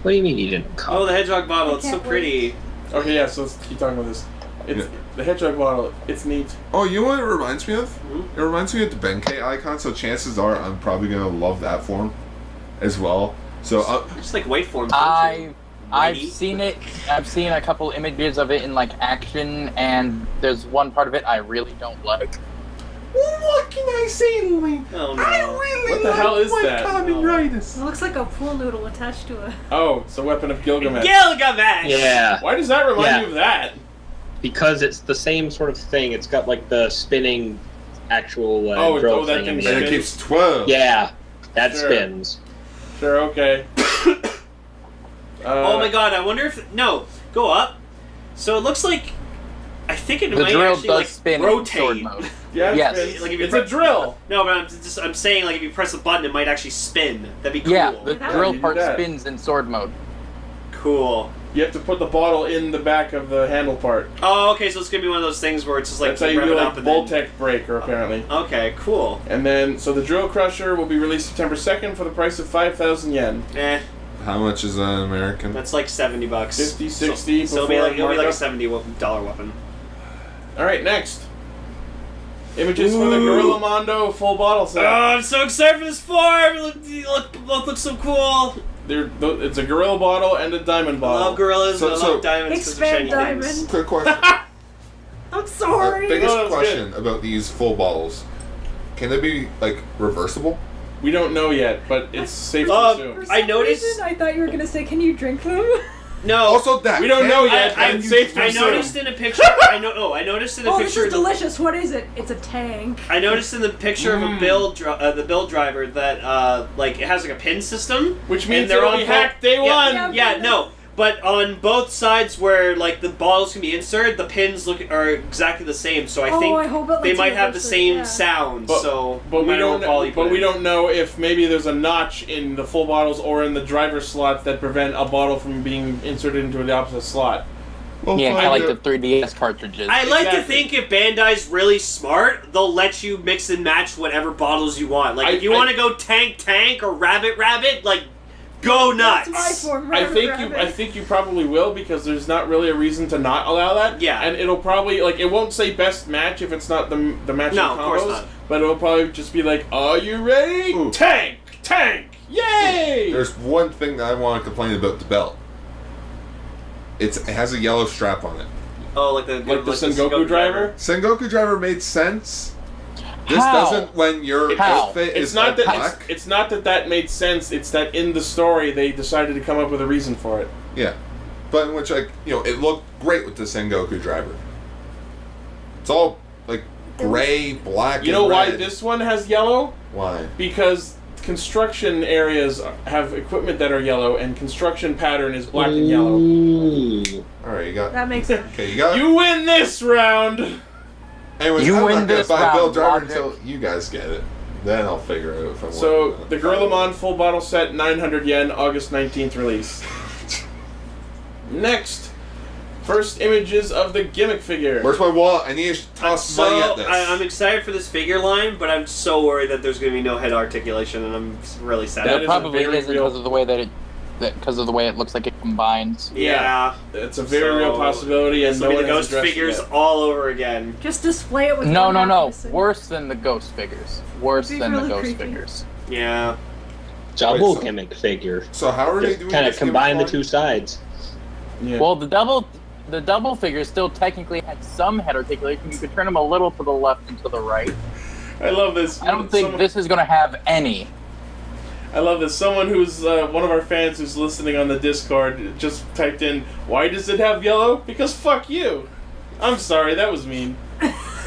What do you mean you didn't call? Oh, the Hedgehog bottle. It's so can't pretty. Okay, yeah. So let's keep talking about this. It's the hedgehog bottle. It's neat. Oh, you know what it reminds me of? It reminds me of the Benkei icon, so chances are I'm probably going to love that form as well. So, Just like white form. I've Righty. seen it. I've seen a couple images of it in like action, and there's one part of it I really don't like. what can I say, Louie? Oh no. I really What the like hell is my that? Kamen Riders. It looks like a pool noodle attached to it. Oh, it's a weapon of Gilgamesh. Gilgamesh! Yeah, Why does that remind Yeah. you of that? because it's the same sort of thing. It's got like the spinning actual Oh, drill oh, that thing. thing in And there. it keeps 12. Yeah, that Sure. spins. Sure. Okay. Oh my god, I wonder if... No, go up. So it looks like... I think it The might drill actually does like spin in sword rotate. mode. Yeah. Yes. It's, Like if you it's a press- drill. No, but I'm saying like if you press the button, it might actually spin. That'd be cool. Yeah, the How drill do you do part that? spins in sword mode. Cool. You have to put the bottle in the back of the handle part. Oh, okay, so it's gonna be one of those things where it's just like That's how you rev do it like up and then... Voltec breaker, apparently. Okay, cool. And then, so the drill crusher will be released September 2nd for the price of 5,000 yen. Eh, How much is that in American? that's like $70. 50, 60 So it'll be like before a markup. $70 weapon. All right, next. Images for the Gorilla Mondo full bottle Oh, set. I'm so excited for this form! It looks so cool! It's a gorilla bottle and a diamond I bottle. love gorillas So- and I so- love diamonds because they're shiny Expand things. diamond. Quick question. I'm sorry. Biggest No, that's question about these full bottles. Can they be, like, reversible? We don't know yet, but it's safe to Um, assume. For I some noticed- reason, I thought you were gonna say, "Can you drink them?" No. Also, that We don't know yet, I- but it's safe to I assume. noticed in a picture. I noticed in a Oh, this picture. is delicious. What is it? It's a tank. I noticed in the picture of a the build driver that like it has like a pin system, Which means and they're it'll on be both- hacked day one. Yeah. Yeah, no, but on both sides where like the bottles can be inserted, the pins are exactly the same. So I Oh, think I hope it they lets might you have the reverse it, same yeah. sound. But- so But no we matter don't. what bottle you put in. don't know if maybe there's a notch in the full bottles or in the driver slots that prevent a bottle from being inserted into the opposite slot. We'll Yeah, kind find of like out. the 3DS cartridges. I like to Exactly. think if Bandai's really smart, they'll let you mix and match whatever bottles you want. Like, if you I- want to go tank or rabbit, like, go nuts. That's my form. I Rabbit. think you probably will because there's not really a reason to not allow that. Yeah. And it'll probably like it won't say best match if it's not the matching No, combos. of course not. But it'll probably just be like, "Are you ready? Ooh. Tank, yay!" There's one thing that I want to complain about the belt. It has a yellow strap on it. Oh, like the Sengoku driver. Sengoku driver made sense. This How? doesn't when your How? outfit It's is not all that black. it's not that made sense. It's that in the story they decided to come up with a reason for it. Yeah, but in which it looked great with the Sengoku driver. It's all like gray, black. You know and why red. this one has yellow? Why? Because construction areas have equipment that are yellow, and construction pattern is black and yellow. Ooh. All right, you got. That makes sense. Okay, you got. You win this round. Anyways, You I'm win not gonna this buy a round, driver Logic. until you guys get it. Then I'll figure out if I want. So it. the Gorilla Mon full bottle set, 900 yen, August 19th release. Next, First images of the Gimmick figure. Where's my wallet? I need to toss money at this. I'm excited for this figure line, but I'm so worried that there's going to be no head articulation, and I'm really sad. That It is probably a very isn't real- because of the way that because of the way it looks like it combines. Yeah. It's a very real possibility, and So no the one has ghost addressed figures it yet. all over again. Just display it with No, one no, half no. missing. Worse than the ghost figures. Worse It'd be than the really ghost creepy. figures. Yeah. Double Wait, so- gimmick figure. So how are they Just doing kind of this combine the gimmick two line? sides. Yeah. Well, the double figure still technically had some head articulation. You could turn them a little to the left and to the right. I love this. I don't think this is going to have any. I love this. Someone who's one of our fans who's listening on the Discord just typed in, "Why does it have yellow? Because fuck you." I'm sorry, that was mean.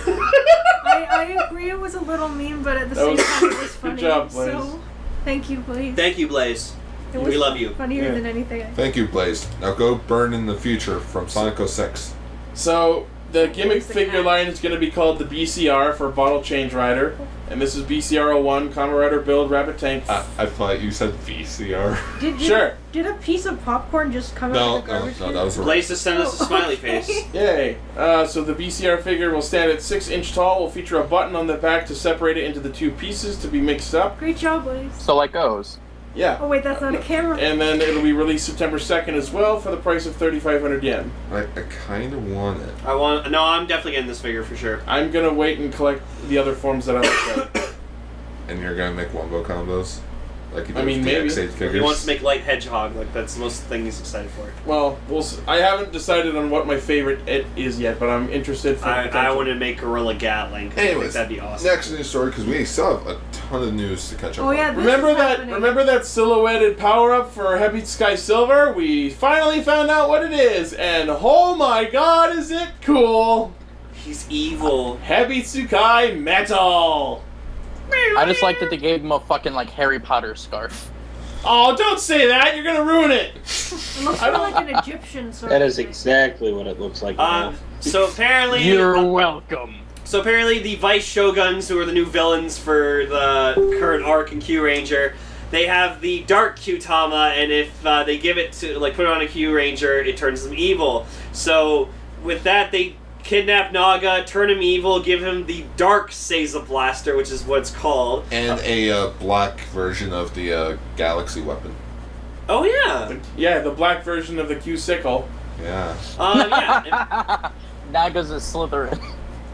I agree it was a little mean, but at the That same was- time it was funny. Good job, Blaze. So, thank you, Blaze. Thank you, Blaze. It We was love you. Funnier Yeah. than anything. Thank you, Blaze. Now go burn in the future from Sonic 06. So the Gimmick Where's the figure cat? line is going to be called the BCR for Bottle Change Rider, and this is BCR01 Kamen Rider Build Rabbit Tank. I thought you said VCR. Sure. Did a piece of popcorn just come out No, of the no, garbage? no, that was right. Blaze just sent us a Oh, smiley okay. face. Yay! So the BCR figure will stand at 6 inch tall. Will feature a button on the back to separate it into the two pieces to be mixed up. Great job, Blaze. So like goes. Yeah. Oh wait, that's not a camera. And then it'll be released September 2nd as well for the price of 3,500 yen. I kind of want it. I'm definitely getting this figure for sure. I'm gonna wait and collect the other forms that I like. And you're gonna make wombo combos? Like you did I mean, with the maybe. X8 He figures? wants to make light hedgehog, like that's the most thing he's excited for. Well, I haven't decided on what my favorite it is yet, but I'm interested for I potential. want to make Gorilla Gatling. 'Cause I think Anyways, that'd be awesome. next news story, because we still have a ton of news to catch up Oh on. yeah, this Remember is that? happening. Remember that silhouetted power up for Heavy Sky Silver? We finally found out what it is, and oh my God, is it cool! He's evil. Heavy Tsukai Metal. I just like that they gave him a fucking like Harry Potter scarf. Oh, don't say that! You're gonna ruin it. It looks more like an Egyptian sort That of is thing. exactly what it looks like. now. So apparently, You're welcome. So apparently, the Vice Shoguns, who are the new villains for the current arc in Q Ranger, they have the Dark Q-Tama, and if they give it to, like, put it on a Q Ranger, it turns them evil. So with that, they kidnap Naga, turn him evil, give him the Dark Seiza Blaster, which is what it's called. And a black version of the Galaxy weapon. Oh yeah. Yeah, the black version of the Q Sickle. Yeah. Yeah. Naga's a Slytherin.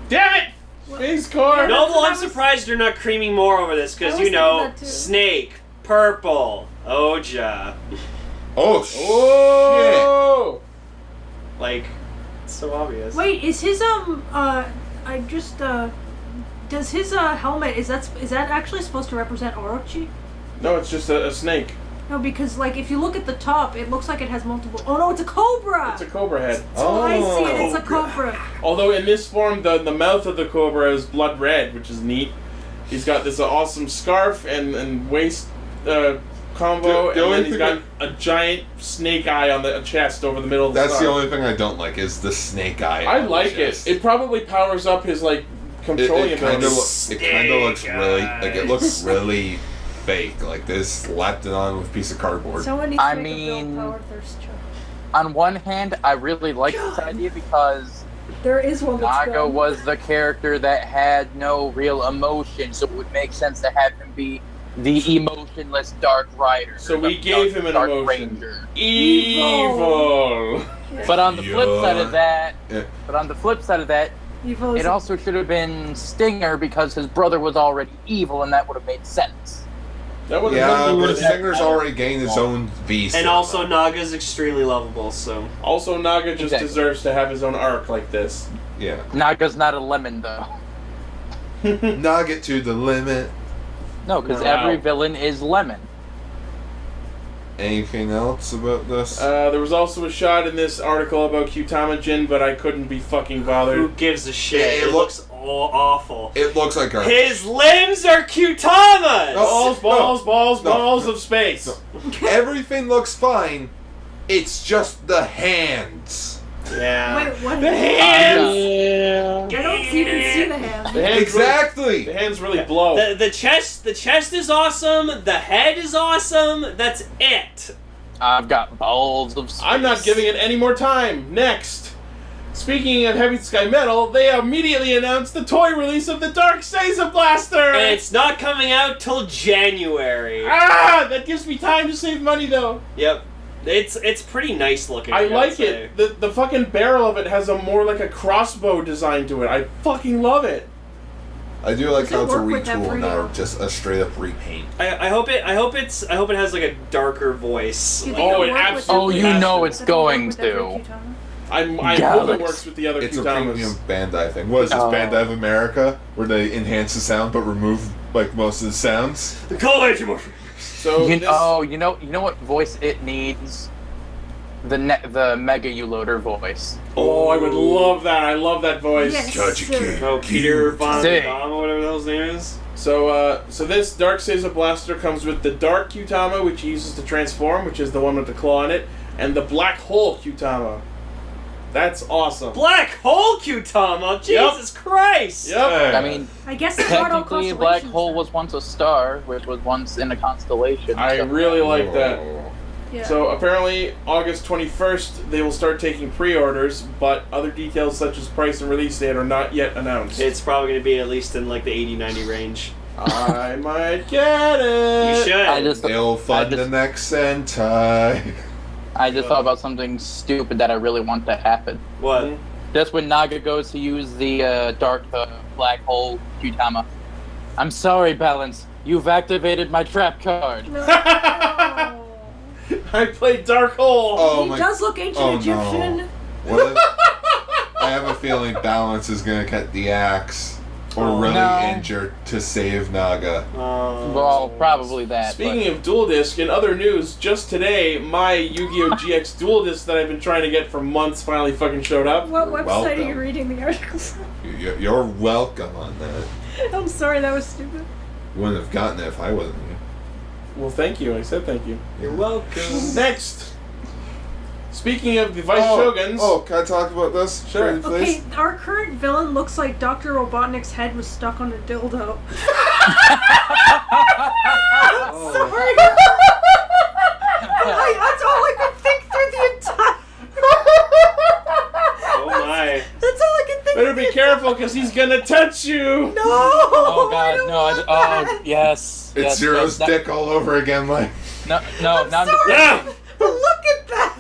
Damn it! Space Core! Noble, I'm I was- surprised you're not creaming more over this, I because was you thinking know, that too. Snake, Purple, Oja. Oh, Oh! Like, it's so obvious. Wait, is his does his helmet is that actually supposed to represent Orochi? No, it's just a snake. No, because like if you look at the top, it looks like it has multiple. Oh no, it's a cobra. It's a cobra head. Oh, I see it. It's a Cobra. cobra. Although in this form, the mouth of the cobra is blood red, which is neat. He's got this awesome scarf and waist combo, The only and then he's thing got a giant snake eye on the chest over the middle of the That's the scarf. only thing I don't like is the snake eye. I on the like chest. it. It probably powers up his like controlling It kind of abilities. it kind of looks really like it looks really fake. Like this slapped it on with a piece of cardboard. Someone needs to I make a mean- Bill Power Thirst Trap. On one hand, I really like this idea because There is one that's Naga gone. was the character that had no real emotion, so it would make sense to have him be the emotionless Dark Rider. So we the gave him an Dark emotion. Ranger. Evil. But on the flip side of that, Yeah. Evil is it also should have been Stinger because his brother was already evil, and that would have made sense. That would Yeah, have but Stinger's already gained his own V. And also, Naga's extremely lovable, so. Also, Naga just Exactly. deserves to have his own arc like this. yeah, Naga's not a lemon, though. Nugget to the limit. No, because Wow. every villain is lemon. Anything else about this? There was also a shot in this article about Q-Tamajin, but I couldn't be fucking Who bothered. gives a shit? Yeah, It it looks awful. It looks like a. His limbs are Q-Tamas! Balls, balls, balls, No. balls of space. No. Everything looks fine. It's just the hands. Yeah. Wait, what? The hands! Yeah. I don't even see the hand. The hands Exactly. Really, the hands really blow. The chest is awesome, the head is awesome, that's it. I've got balls of space. I'm not giving it any more time. Next. Speaking of Heavy Sky Metal, they immediately announced the toy release of the Dark Seiza Blaster! And it's not coming out till January. Ah! That gives me time to save money, though. Yep. It's pretty nice looking. I gotta like say. it. The fucking barrel of it has a more like a crossbow design to it. I fucking love it. I do like Does it how it's a work with retool, every- not just a straight up repaint. I hope it has like a darker voice. Do you Like- think Oh, it'll it work with absolutely Oh, you has know to. it's Does it work going with every to. Kyutama? I hope it Galaxy. works with the other It's a Kyutamas. premium Bandai thing. What is this, Oh. Bandai of America? Where they enhance the sound but remove like most of the sounds? The college emotion. So You, this, you know what voice it needs? The Mega U-Loader voice. oh, I would love that. I love that voice. Yes. Oh, Peter Von Sick. Damme, whatever the hell's name is. So this Dark Seiza Blaster comes with the Dark Kyutama, which he uses to transform, which is the one with the claw in it, and the Black Hole Kyutama. That's awesome. Black Hole Kyutama. Jesus Christ. Yep. I mean, I guess they're not all technically, a black constellations, hole then. was once a star, which was once in a constellation. I so- really like that. Yeah. So apparently, August 21st, they will start taking pre-orders, but other details such as price and release date are not yet announced. It's probably going to be at least in like the 80-90 range. I might get it. You should. I just They'll fund the next Sentai. I just thought about something stupid that I really want to happen. What? Just when Naga goes to use the black hole Kyutama. I'm sorry, Balance. You've activated my trap card. No. I played Dark Hole. Oh He my! does look ancient oh, Egyptian. No. What if, I have a feeling Balance is gonna cut the axe or Oh, really no. injure to save Naga. Well, probably that. Speaking of Dual Disc, in other news, just today, my Yu-Gi-Oh! GX Dual Disc that I've been trying to get for months finally fucking showed up. What website are Welcome. you reading the articles? You're welcome on that. I'm sorry, that was stupid. Wouldn't have gotten it if I wasn't you. Well, thank you. I said thank you. You're welcome. Next. Speaking of the Vice Shoguns. Oh, can I talk about this? Sure. Pretty please? Okay, our current villain looks like Dr. Robotnik's head was stuck on a dildo. Sorry. That's all I could think through the entire. Oh my. That's all I could think. Better be careful, because he's gonna touch you. No. Oh I God, don't no! want that. Yes. It's yes, Zero's yes, dick all over again, like. No, I'm now sorry. Yeah. But look at that.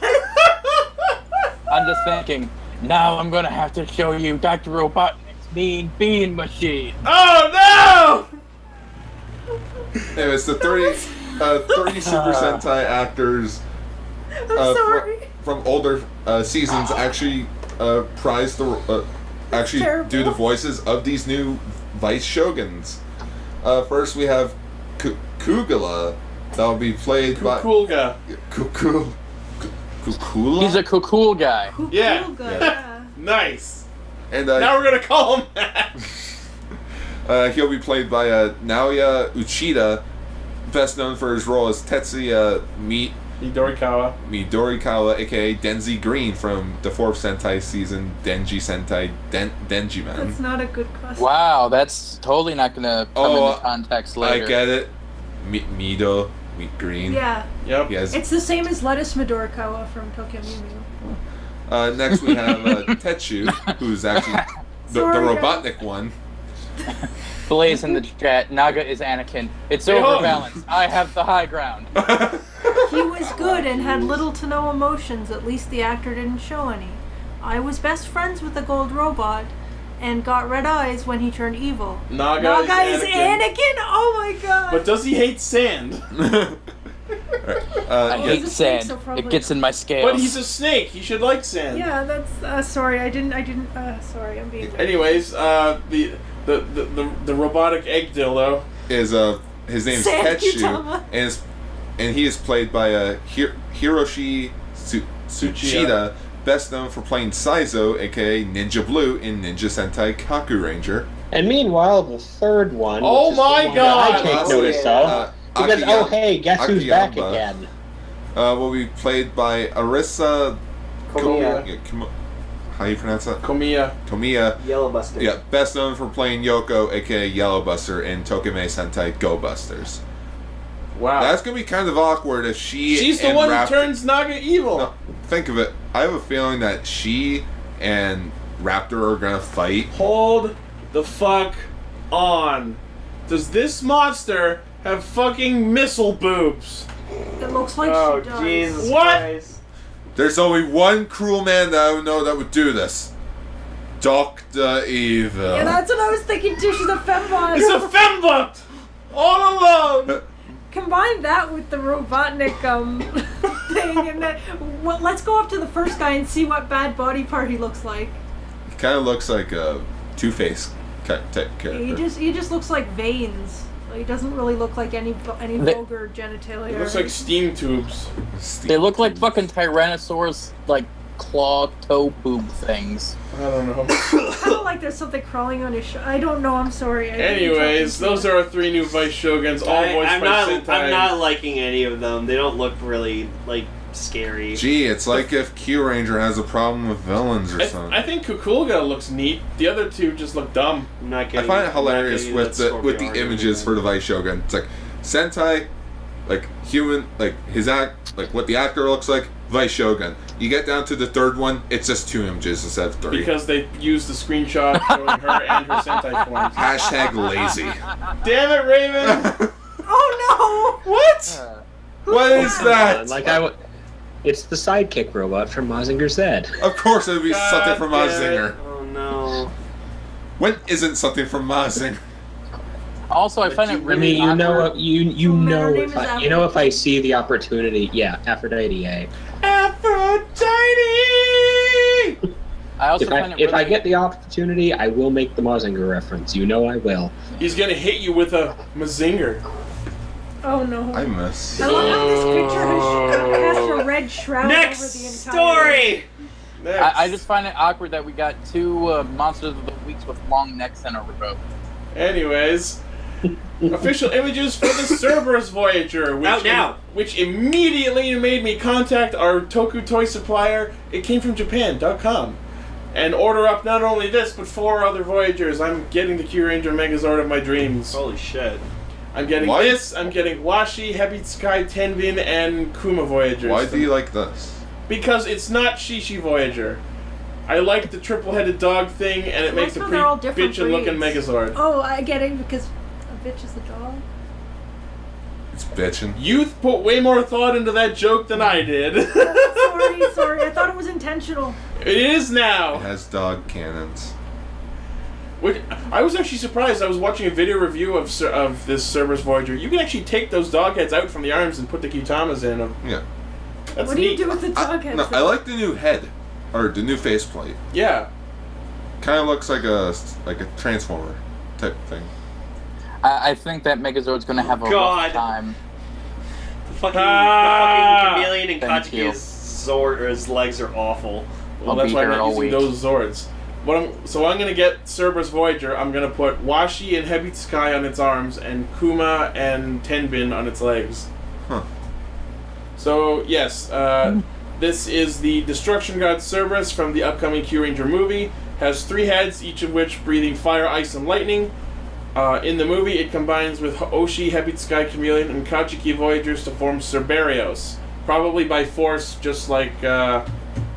I'm just thinking. Now I'm gonna have to show you Dr. Robotnik's mean bean machine. Oh Anyways, the 30 Super Sentai actors I'm sorry. from older seasons actually prize the actually Terrible. do the voices of these new Vice Shoguns. First we have Kugula, that will be played no! by Kukulga. Kukula. He's a cool guy. Yeah. Yeah. Nice. And Now we're gonna call him that. he'll be played by Naoya Uchida, best known for his role as Tetsuya Midorikawa, aka Denzi Green from the 4th Sentai season, Denji Sentai Denji Man. That's not a good question. Wow, that's totally not gonna come Oh, into context I later. get it. Mido, Meat Green. Yeah. Yep. He has, It's the same as Lettuce Midorikawa from Tokyo Mew Mew. next we have Tetsu, who's actually the Sorry, Robotnik one. Blaze in the chat. Naga is Anakin. It's overbalanced. I have the high ground. He was good and had little to no emotions, at least the actor didn't show any. I was best friends with the gold robot and got red eyes when he turned evil. Naga is Anakin? Oh my god! But does he hate sand? I hate he's a snake, sand. so probably- It gets in my scales. But he's a snake. He should like sand. Yeah, that's sorry, I didn't sorry, I'm being Anyways, the robotic egg dildo. Is his name is Sand Tetsu, Kyutama. and he is played by Hiroshi Tsuchida, best known for playing Saizo, aka Ninja Blue, in Ninja Sentai Kaku Ranger. And meanwhile, the third one. Oh which is the my one God! that I take That's notice it. of. Because, oh hey, guess who's back Akiyama. again? Will be played by Arisa Komiya. How you pronounce that? Komiya. Yellowbuster. Yeah, best known for playing Yoko, aka Yellowbuster, in Tokimei Sentai Go Busters. Wow. That's gonna be kind of awkward if she's the one who turns Naga evil. No, think of it. I have a feeling that she and Raptor are gonna fight. Hold the fuck on. Does this monster have fucking missile boobs? It looks like Oh she does. Jesus What? Christ! There's only one cruel man that I would know that would do this. Dr. Evil. Yeah, that's what I was thinking too. She's a fembot. It's a fembot! All alone! Combine that with the Robotnik thing, and then well, let's go up to the first guy and see what bad body part he looks like. He kind of looks like a Two-Face type character. He just looks like veins. He doesn't really look like any vulgar genitalia. It looks like steam tubes. They look like fucking Tyrannosaurus, like claw toe boob things. I don't know. kind of like there's something crawling on his I don't know. I'm sorry. Anyways, those are our 3 new Vice Shoguns, all voiced I'm by not. Sentai. I'm not liking any of them. They don't look really like scary. Gee, it's like if Q Ranger has a problem with villains or something. I think Kukulga looks neat. The other 2 just look dumb. I'm not I getting, find it I'm not hilarious getting with that the Scorpion images armor. for the Vice Shogun. It's like Sentai, like human, like his act, like what the actor looks like. Vice Shogun. You get down to the 3rd one, it's just 2 images instead of 3. Because they used the screenshot showing her and her Sentai forms. Hashtag lazy. Damn it, Raven! Oh no! What? What is that? It's the sidekick robot from Mazinger Z. Of course it would be God something from damn Mazinger. Oh no! When isn't something from Mazinger? Also, I find it I really mean, you know, awkward. you Man, know, her name if is I, you know, if I see the opportunity, yeah, Aphrodite. Yeah. Aphrodite! I also If find I, it if I really- get the opportunity, I will make the Mazinger reference. You know, I will. He's gonna hit you with a Mazinger. Oh no! I miss. I love how this picture has a red shroud Next over the entire. story. Next. I just find it awkward that we got 2 Monsters of the Weeks with long necks in a row. Anyways, official images for the Cerberus Voyager, Out now. which immediately made me contact our Toku toy supplier. It came from Japan.com. And order up not only this, but 4 other Voyagers. I'm getting the Q Ranger Megazord of my dreams. Holy shit! I'm getting Why? this, I'm getting Washi, Hebitsukai, Tenbin, and Kuma Voyagers. Why do you like this? Because it's not Shishi Voyager. I like the triple-headed dog thing, and it makes a how pretty they're all different bitchin'-looking breeds. Megazord. Oh, I get it because a bitch is the dog. It's bitchin'. Youth put way more thought into that joke than I did. Sorry. I thought it was intentional. It is It now. has dog cannons. Which, I was actually surprised. I was watching a video review of this Cerberus Voyager. You can actually take those dog heads out from the arms and put the Qtamas in them. Yeah. That's What do you neat. do with the dog heads? No, I like the new head, or the new faceplate. Yeah. Kind of looks like a transformer type thing. I think that Megazord's gonna have a God. rough time. The fucking chameleon and Thank you. Kachi's Zord or his legs are awful. Well, I'll that's be why I'm here not all using week. those Zords. I'm gonna get Cerberus Voyager. I'm gonna put Washi and Hebitsukai on its arms, and Kuma and Tenbin on its legs. Huh. So yes, this is the Destruction God Cerberus from the upcoming Q Ranger movie. Has 3 heads, each of which breathing fire, ice, and lightning. In the movie, it combines with Oshi, Hebitsukai, Chameleon, and Kachiki Voyagers to form Cerberios. Probably by force, just like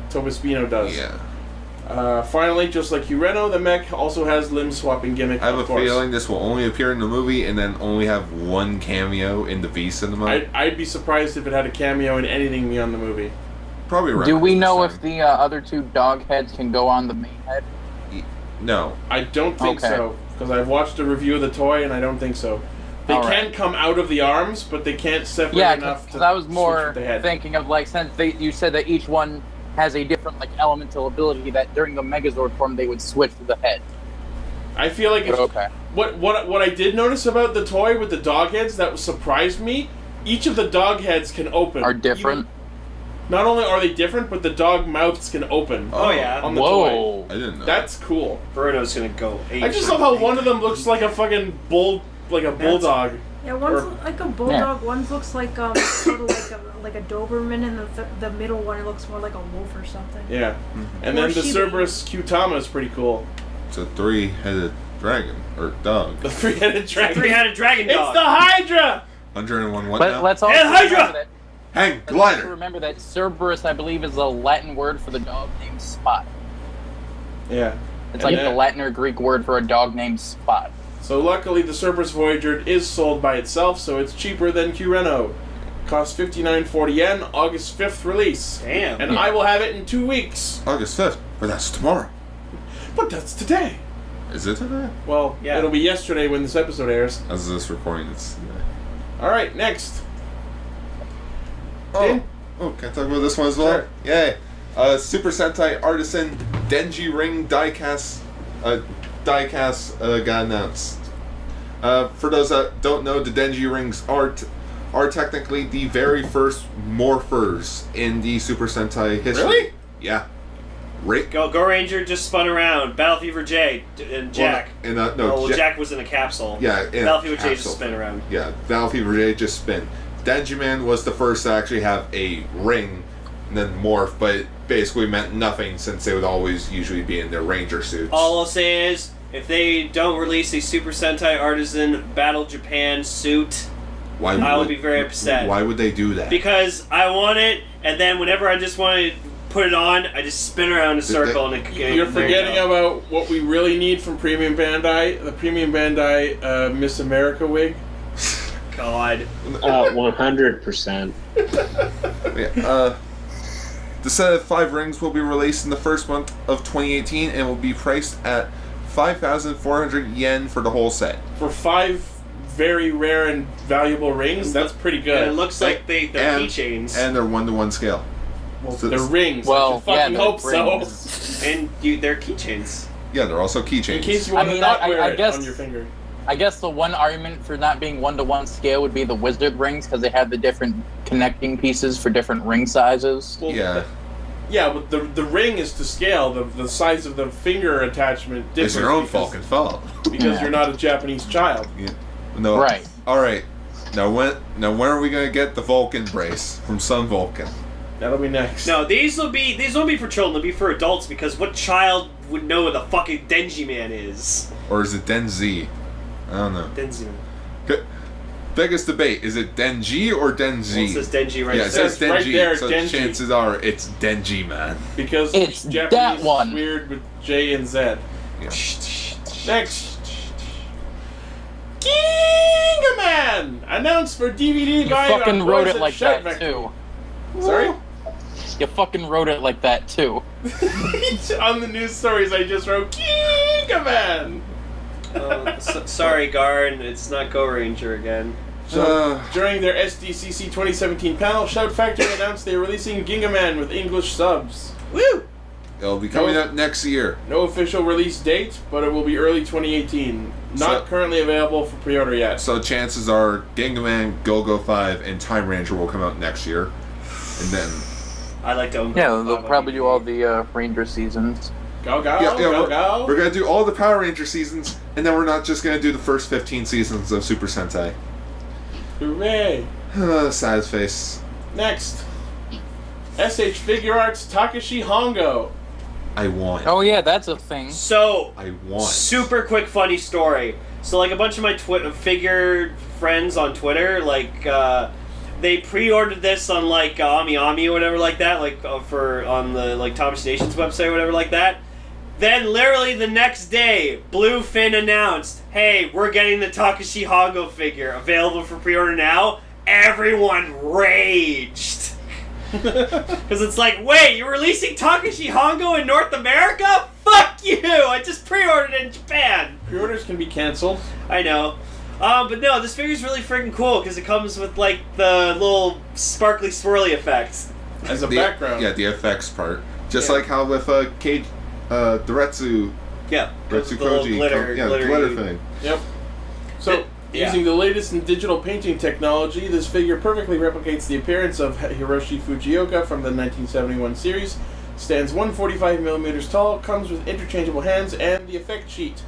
Tobispino does. Yeah. Finally, just like Ureno, the mech also has limb-swapping gimmick. I have a of course. feeling this will only appear in the movie and then only have 1 cameo in the V cinema. I'd be surprised if it had a cameo in anything beyond the movie. Probably right. Do we know if the other 2 dog heads can go on the main head? No. I don't think Okay. so, because I've watched a review of the toy and I don't think so. They All can right. come out of the arms, but they can't separate Yeah, enough to because I was switch more with the head. thinking of like since you said that each one has a different like elemental ability that during the Megazord form they would switch to the head. I feel like it's, Okay. what I did notice about the toy with the dog heads that surprised me, each of the dog heads can open. Are different. Even- not only are they different, but the dog mouths can open. Oh, yeah. On the toy. Whoa. I didn't know. That's cool. Bruno's gonna go. I just love how one of them looks like a fucking bulldog. Yeah, one's Or- like a bulldog. One looks like sort of like a Doberman, and the middle one looks more like a wolf or something. Yeah. And Or then the Shiba. Cerberus Qtama is pretty cool. It's a 3-headed dragon or dog. The 3-headed dragon. Three-headed dragon It's dog. the Hydra! 101 what But now? let's also And Hydra! remember that. Hang Let's also glider. remember that Cerberus, I believe, is a Latin word for the dog named Spot. Yeah. It's And like that- the Latin or Greek word for a dog named Spot. So luckily, the Cerberus Voyager is sold by itself, so it's cheaper than Kureno. Costs 59.40 yen, August 5th release. Damn. And I will have it in 2 weeks. August 5th, but that's tomorrow. But that's today. Is it today? Well, Yeah. it'll be yesterday when this episode airs. As of this recording, it's. Alright, next. Oh, Dan? can I talk about this one as well? Sure. Yay! Super Sentai Artisan Denji Ring diecast got announced. For those that don't know, the Denji Rings are technically the very first morphers in the Super Sentai history. Really? Yeah. Rick. Go Ranger just spun around. Battle Fever J and Jack. Jack was in a capsule. Yeah, in a Battle Fever J capsule. just spin around. Yeah, Battle Fever J just spin. Denji Man was the first to actually have a ring and then morph, but it basically meant nothing since they would always usually be in their Ranger suits. All I'll say is, if they don't release a Super Sentai Artisan Battle Japan suit, I would be very upset. Why would they do that? Because I want it, and then whenever I just want to put it on, I just spin around in a circle and You're forgetting about what we really need from Premium Bandai. The Premium Bandai Miss America wig. God. 100%. The set of 5 rings will be released in the first month of 2018 and will be priced at 5,400 yen for the whole set. For 5 very rare and valuable rings, that's pretty good. And it looks like they're keychains. And they're 1-to-1 scale. Well, So they're it's- rings. Well, I fucking yeah, hope rings. so. And they're keychains. Yeah, they're also keychains. In case you want to not wear it on your finger. I guess the one argument for not being 1-to-1 scale would be the wizard rings because they have the different connecting pieces for different ring sizes. Well, Yeah. Yeah, but the ring is to scale. The size of the finger attachment differs. It's your own because- fucking fault. Because you're not a Japanese child. Yeah. No. Right. All right. Now when are we gonna get the Vulcan brace from Sun Vulcan? That'll be next. No, these won't be for children. They'll be for adults because what child would know what the fucking Denji Man is? Or is it Denzi? I don't know. Denji Man. Biggest debate, is it Denji or Denzi? Well, it says Denji right Yeah, it there. says It's right Denji, there, so Denji. chances are it's Denji Man. Because It's Japanese that one. is weird with J and Z. Yeah. Next. Ginga Man! Announced for DVD You buying fucking on wrote Boys it and like Shout that Factory. too. Sorry? You fucking wrote it like that too. On the news stories I just wrote Ginga Man! Sorry, Garn. It's not Go Ranger again. So, during their SDCC 2017 panel, Shout Factory announced they are releasing Ginga Man with English subs. Woo! It'll be coming out next year. No official release date, but it will be early 2018. Not currently available for pre-order yet. So chances are Ginga Man, Go-Go 5, and Time Ranger will come out next year. And then... I like to own Yeah, Go they'll Five probably on do all the Ranger seasons. Go, go, Yeah, go, go. we're going to do all the Power Ranger seasons, and then we're not just going to do the first 15 seasons of Super Sentai. Hooray. Sad face. Next. SH Figuarts Takeshi Honggo. I want. Oh yeah, that's a thing. So, I want. super quick funny story. So, like, a bunch of my figure friends on Twitter, like, they pre-ordered this on, like, Ami or whatever like that, like, on the, like, Thomas Nation's website or whatever like that. Then, literally the next day, Bluefin announced, hey, we're getting the Takeshi Honggo figure available for pre-order now. Everyone raged. Because it's like, wait, you're releasing Takeshi Honggo in North America? Fuck you! I just pre-ordered it in Japan. Pre-orders can be canceled. I know. But no, this figure's really freaking cool because it comes with, like, the little sparkly swirly effects. As a The- background. Yeah, the effects part. Just Yeah. like how with Cage, the Retsu Yeah. Retsu The little Koji. glitter, the glittery- glitter thing. Yep. So, Yeah. using the latest in digital painting technology, this figure perfectly replicates the appearance of Hiroshi Fujioka from the 1971 series. Stands 145 millimeters tall, comes with interchangeable hands and the effect sheet.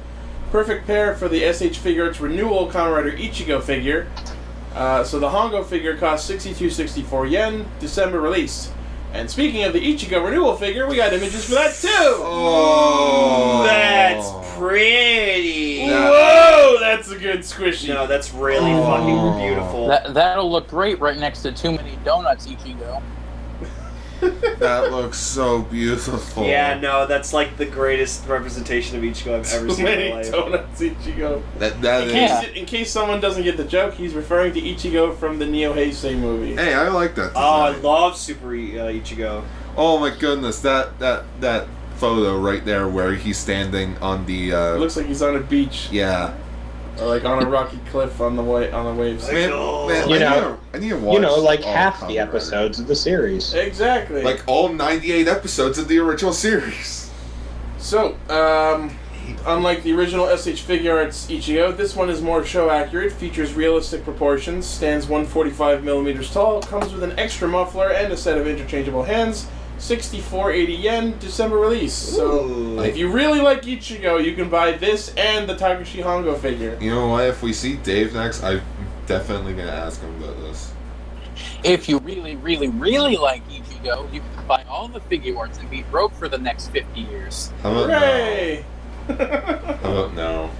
Perfect pair for the SH Figuarts renewal Kamen Rider Ichigo figure. So the Honggo figure costs 62.64 yen, December release. And speaking of the Ichigo renewal figure, we got images for that too! Oh, That's pretty. Whoa, that's a good squishy. No, that's really fucking beautiful. That'll look great right next to Too Many Donuts Ichigo. That looks so beautiful. Yeah, no, that's like the greatest representation of Ichigo I've ever So seen in many my life. donuts, Ichigo. That is. In case someone doesn't get the joke, he's referring to Ichigo from the Neo Heisei movie. Hey, I like that. Oh, I design. love Super Ichigo. Oh my goodness, that photo right there where he's standing on the. It looks like he's on a beach, Yeah. or like on a rocky cliff on the waves. Man, You I know- need to watch. like all half Kamen the Rider. episodes of the series. Exactly. Like all 98 episodes of the original series. So, unlike the original SH Figuarts Ichigo, this one is more show accurate, features realistic proportions, stands 145 millimeters tall, comes with an extra muffler and a set of interchangeable hands. 64.80 yen, December release. So, Ooh. if you really like Ichigo, you can buy this and the Takeshi Honggo figure. You know what? If we see Dave next, I'm definitely gonna ask him about this. If you really, really, really like Ichigo, you can buy all the Figuarts and be broke for the next 50 years. How about Hooray! no? How about no?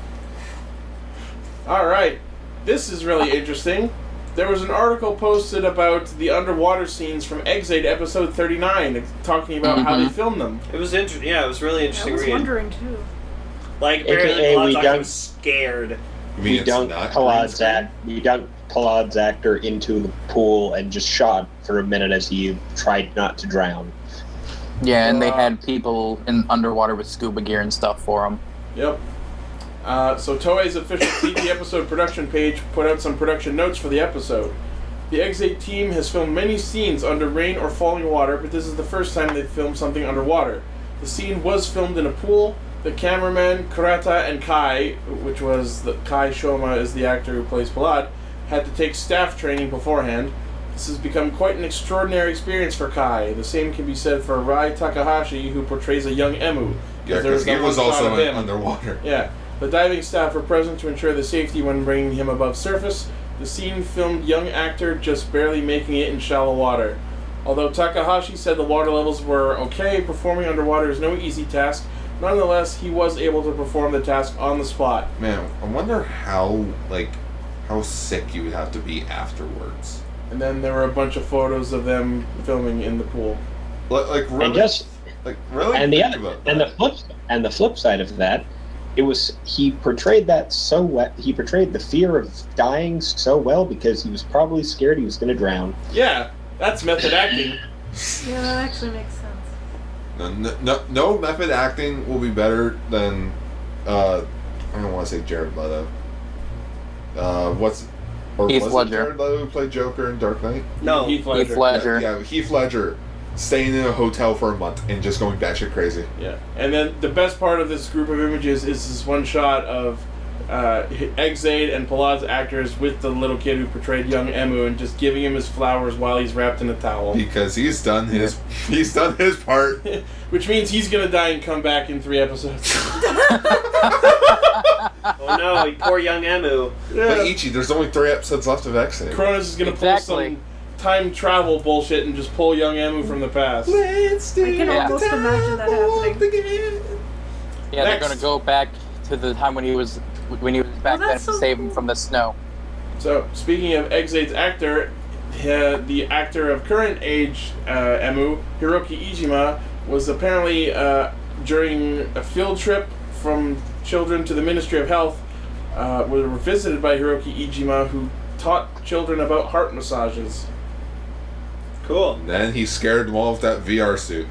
Alright, this is really interesting. There was an article posted about the underwater scenes from Exate episode 39, talking about how they filmed them. It was interesting. Yeah, it was really I interesting was read. wondering too. Like, apparently, AKA, we Plot's don't- was scared. You mean We it's dunked not Palad's green act. We dunked Palad's actor into the pool and just shot for a minute as he tried not to drown. Yeah, and they Wow. had people in underwater with scuba gear and stuff for them. Yep. So Toei's official TV episode production page put out some production notes for the episode. The Exate team has filmed many scenes under rain or falling water, but this is the first time they've filmed something underwater. The scene was filmed in a pool. The cameraman, Kurata, and Kai, which was Kai Shoma is the actor who plays Palad, had to take staff training beforehand. This has become quite an extraordinary experience for Kai. The same can be said for Rai Takahashi, who portrays a young Emu. Yeah, There because he that was one shot also of him. underwater. Yeah. The diving staff were present to ensure the safety when bringing him above surface. The scene filmed young actor just barely making it in shallow water. Although Takahashi said the water levels were okay, performing underwater is no easy task. Nonetheless, he was able to perform the task on the spot. Man, I wonder how sick you would have to be afterwards. And then there were a bunch of photos of them filming in the pool. Like really, And just like really. and the think other, about and that. the flip side of that, he portrayed that so well. He portrayed the fear of dying so well because he was probably scared he was going to drown. Yeah, that's method acting. Yeah, that actually makes sense. No method acting will be better than I don't want to say Jared Leto. Heath was Ledger. it Jared Leto who played Joker in Dark Knight? No. Heath Ledger. Heath Ledger. Yeah, Heath Ledger staying in a hotel for a month and just going batshit crazy. Yeah, and then the best part of this group of images is this one shot of Exade and Palad's actors with the little kid who portrayed young Emu and just giving him his flowers while he's wrapped in a towel. Because he's done his part. Which means he's gonna die and come back in 3 episodes. Oh no, poor young Emu. But Ichi, there's only 3 episodes left of X-Men. Cronus is gonna Exactly. pull some time travel bullshit and just pull young Emu from the past. I can almost imagine that happening. Yeah, Next. they're gonna go back to the time when he was back then that's to so save him cool. from the snow. So, speaking of Exade's actor, the actor of current age Emu, Hiroki Ijima, was apparently during a field trip from children to the Ministry of Health, were visited by Hiroki Ijima, who taught children about heart massages. Cool. And then he scared them all with that VR suit.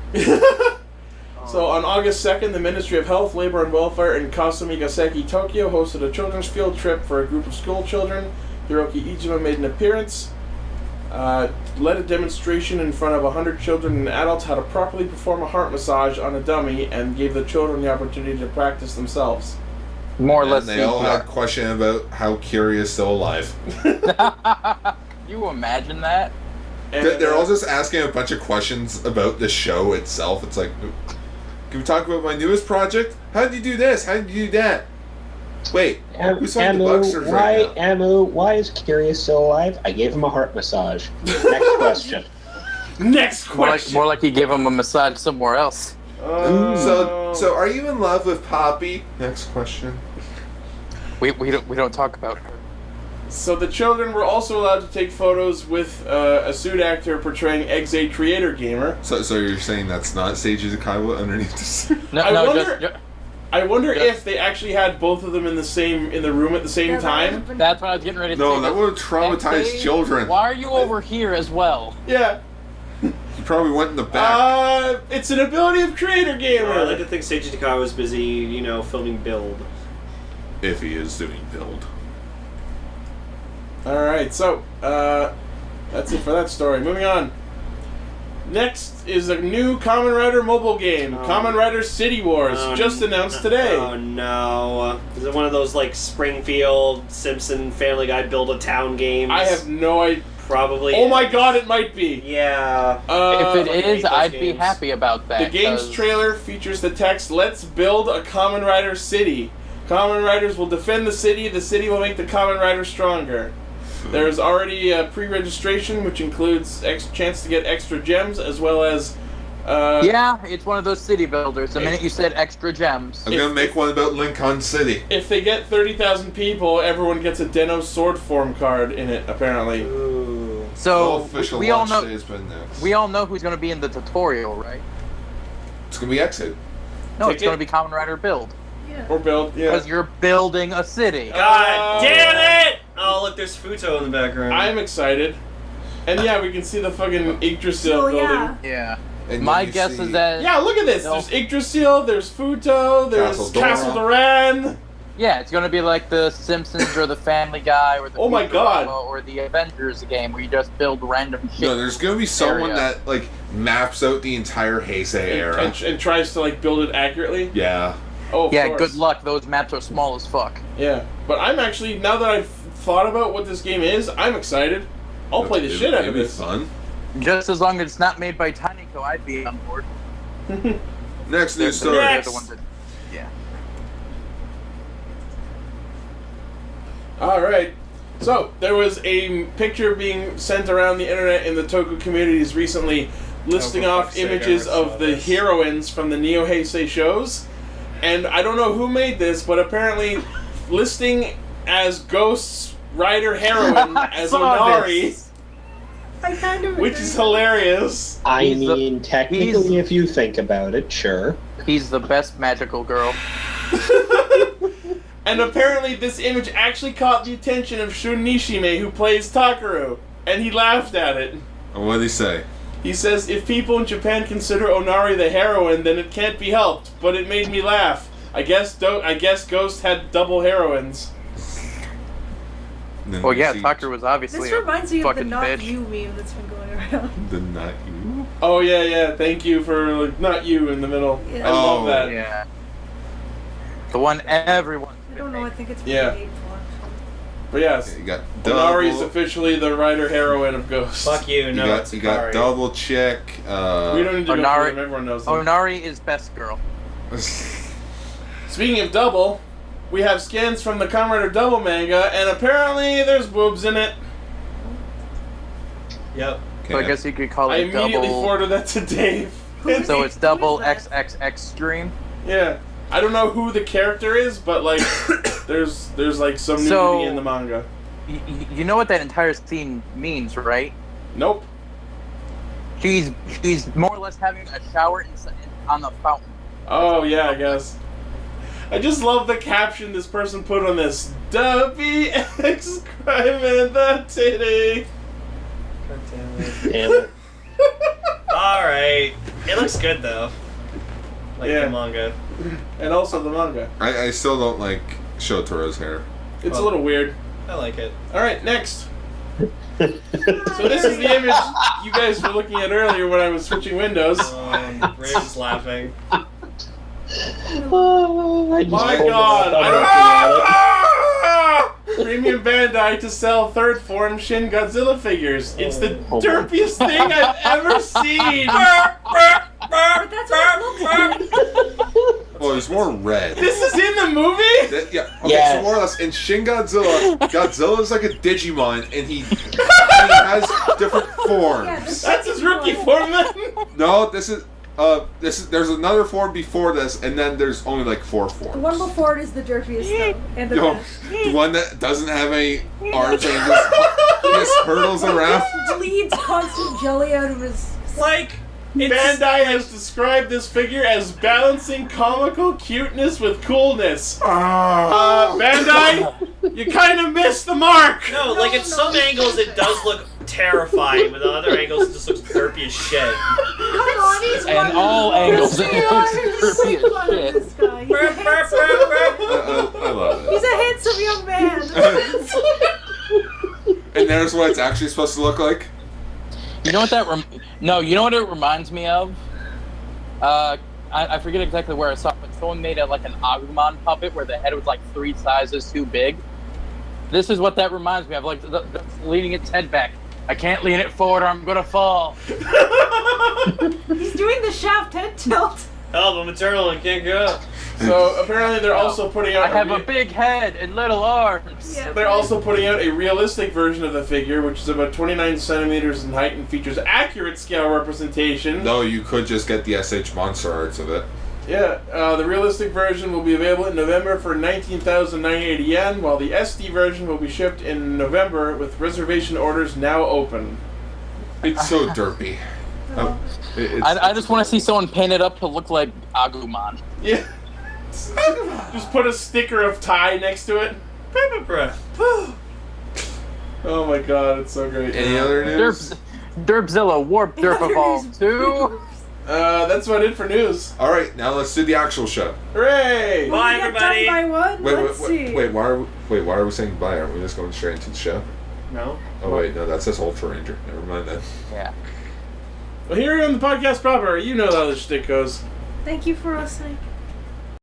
So on August 2nd, the Ministry of Health, Labor and Welfare in Kasumigaseki, Tokyo hosted a children's field trip for a group of school children. Hiroki Ijima made an appearance, led a demonstration in front of 100 children and adults how to properly perform a heart massage on a dummy, and gave the children the opportunity to practice themselves. More or And less. they all had question about how Curious still alive. You imagine that? And, They're all just asking a bunch of questions about the show itself. It's like, can we talk about my newest project? How did you do this? How did you do that? Wait, who's on the Bucksters right now? Emu, why is Curious still alive? I gave him a heart massage. Next question. Next More like, question. more like he gave him a massage somewhere else. So are you in love with Poppy? Next question. We don't talk about her. So the children were also allowed to take photos with a suit actor portraying Exe Creator Gamer. So you're saying that's not Seiji Kaiwa underneath the suit? No, I no, wonder- I wonder if they actually had both of them in the room at the same Yeah, that time. would've been- that's what I was getting ready to say. No, that would have traumatized XA, children. Why are you over here as well? Yeah. He probably went in the back. It's an ability of Creator Gamer. I like to think Seiji Takao was busy, filming Build. If he is doing build. Alright, so, that's it for that story. Moving on. Next is a new Kamen Rider mobile game, Kamen Rider City Wars, just announced today. Oh no. Is it one of those, Springfield, Simpson, Family Guy build a town games? I have no idea. Probably. Oh my god, it might be. Yeah. If it I hate is, those I'd be games. happy about that. The game's 'cause trailer features the text, "Let's build a Kamen Rider city. Kamen Riders will defend the city will make the Kamen Rider stronger." There's already a pre-registration, which includes chance to get extra gems, as well as... yeah, it's one of those city builders. The minute you said extra gems. I'm gonna make one about Lincoln City. If they get 30,000 people, everyone gets a Den-O sword form card in it, apparently. Ooh. No So official we all launch know day has been announced. we all know who's going to be in the tutorial, right? It's gonna be Exit. No, it's Ticket? going to be Kamen Rider Build Yeah. Or build, yeah. because you're building a city. God damn it! Oh, look, there's Futo in the background. I'm excited. And yeah, we can see the fucking Yggdrasil So building. yeah. Yeah. And My then you guess see- is that Yeah, look at this. No. There's Yggdrasil, there's Futo, there's Castle Castle Duran. yeah, it's going to be like the Simpsons or the Family Guy or the Oh my God. Futurama or the Avengers game where you just build random shit. No, there's gonna be someone area. that maps out the entire Heisei era. And tries to build it accurately. Yeah. Oh, of Yeah, course. good luck. Those maps are small as fuck. Yeah, but I'm actually, now that I've thought about what this game is, I'm excited. I'll play the shit out of It'd be this. fun. Just as long as it's not made by Tinyco, I'd be on board. Next news story. They're the ones that- yeah. All right. So there was a picture being sent around the internet in the Toku communities recently, listing for off fuck's sake, I images never saw of the this. heroines from the Neo Heisei shows, and I don't know who made this, but apparently listing as Ghost's Rider heroine as saw Onari, this. I kind of which agree. is hilarious. I He's the- mean, technically, if you think about it, sure. He's the best magical girl. And apparently this image actually caught the attention of Shun Nishime, who plays Takaru, and he laughed at it. And what did he say? He says, "If people in Japan consider Onari the heroine, then it can't be helped, but it made me laugh. I guess Ghost had double heroines." And then Well, we yeah, see Tucker was obviously This reminds me a of the fucking "Not bitch. You" meme that's been going around. the not you. Oh yeah, thank you for not you in the middle. Yeah. I love Oh, that. Yeah. The one everyone. I don't know. I think it's Yeah. pretty hateful. But yes, You got Onari is double. officially the Rider heroine of Ghost. Fuck you, You no, got it's you got Hikari. double check. We don't need to go Onari- through them, everyone knows them. Onari is best girl. Speaking of double, we have scans from the Kamen Rider Double manga, and apparently there's boobs in it. Yep. So I guess you could call I it immediately double. forwarded that to Dave. So it's double Who is that? XXX stream. Yeah. I don't know who the character is, but there's some nudity So- in the manga. You know what that entire scene means, right? Nope. She's more or less having a shower on the fountain. Oh yeah, I guess. I just love the caption this person put on this. WX crime in the titty. God damn it. Damn it. Alright. It looks good though. Like Yeah. the manga. And also the manga. I still don't like Shotaro's hair. It's a little weird. I like it. Alright, next. So this is the image you guys were looking at earlier when I was switching windows. Ray was laughing. Oh, I just My pulled it God! up. I'm looking at it. Premium Bandai to sell third form Shin Godzilla figures. It's the Oh. derpiest thing I've ever seen. But that's what it looks like. Well, there's more red. This is in the movie? Yeah. Okay. Yes. So more or less in Shin Godzilla, Godzilla's like a Digimon, and he has different Yeah, forms. this- That's his rookie form then? No, this is There's another form before this, and then there's only like 4 forms. The one before it is the derpiest, though, and the Yo, best. the one that doesn't have any arms and just hurdles around. Bleeds constant jelly out of his. Like, Bandai has described this figure as balancing comical cuteness with coolness. Bandai, you kind of missed the mark. no, like at some angles it does look terrifying, but at other angles it just looks derpy as shit. Come on, he's And one. all angles it He's looks so derpy as fun, shit. this guy. He's a handsome- I love it. He's a handsome young man. And there's what it's actually supposed to look like. You know what that? You know what it reminds me of? I forget exactly where I saw it, but someone made like an Agumon puppet where the head was like 3 sizes too big. This is what that reminds me of, like leaning its head back. I can't lean it forward or I'm gonna fall. He's doing the Shaft head tilt. Help, I'm eternal and can't go. So apparently they're also putting out. I have a big head and little arms. Yeah, They're also putting out a realistic version of the figure, which is about 29 centimeters in height and features accurate scale representation. No, you could just get the SH monster arts of it. Yeah, the realistic version will be available in November for 19,980 yen, while the SD version will be shipped in November with reservation orders now open. It's so derpy. I just want to see someone paint it up to look like Agumon. Yeah. Just put a sticker of Thai next to it. Pepper breath. Oh my god, it's so great. Any other news? Derpzilla Warp Derp Evolve 2. That's about it for news. All right, now let's do the actual show. Hooray! Bye, We got everybody. done by one? Let's see. Wait, why are we saying bye? Aren't we just going straight into the show? No. Oh wait, no, that says Ultra Ranger. Never mind then. Yeah. Well, here on the podcast proper, you know how the shtick goes. Thank you for listening.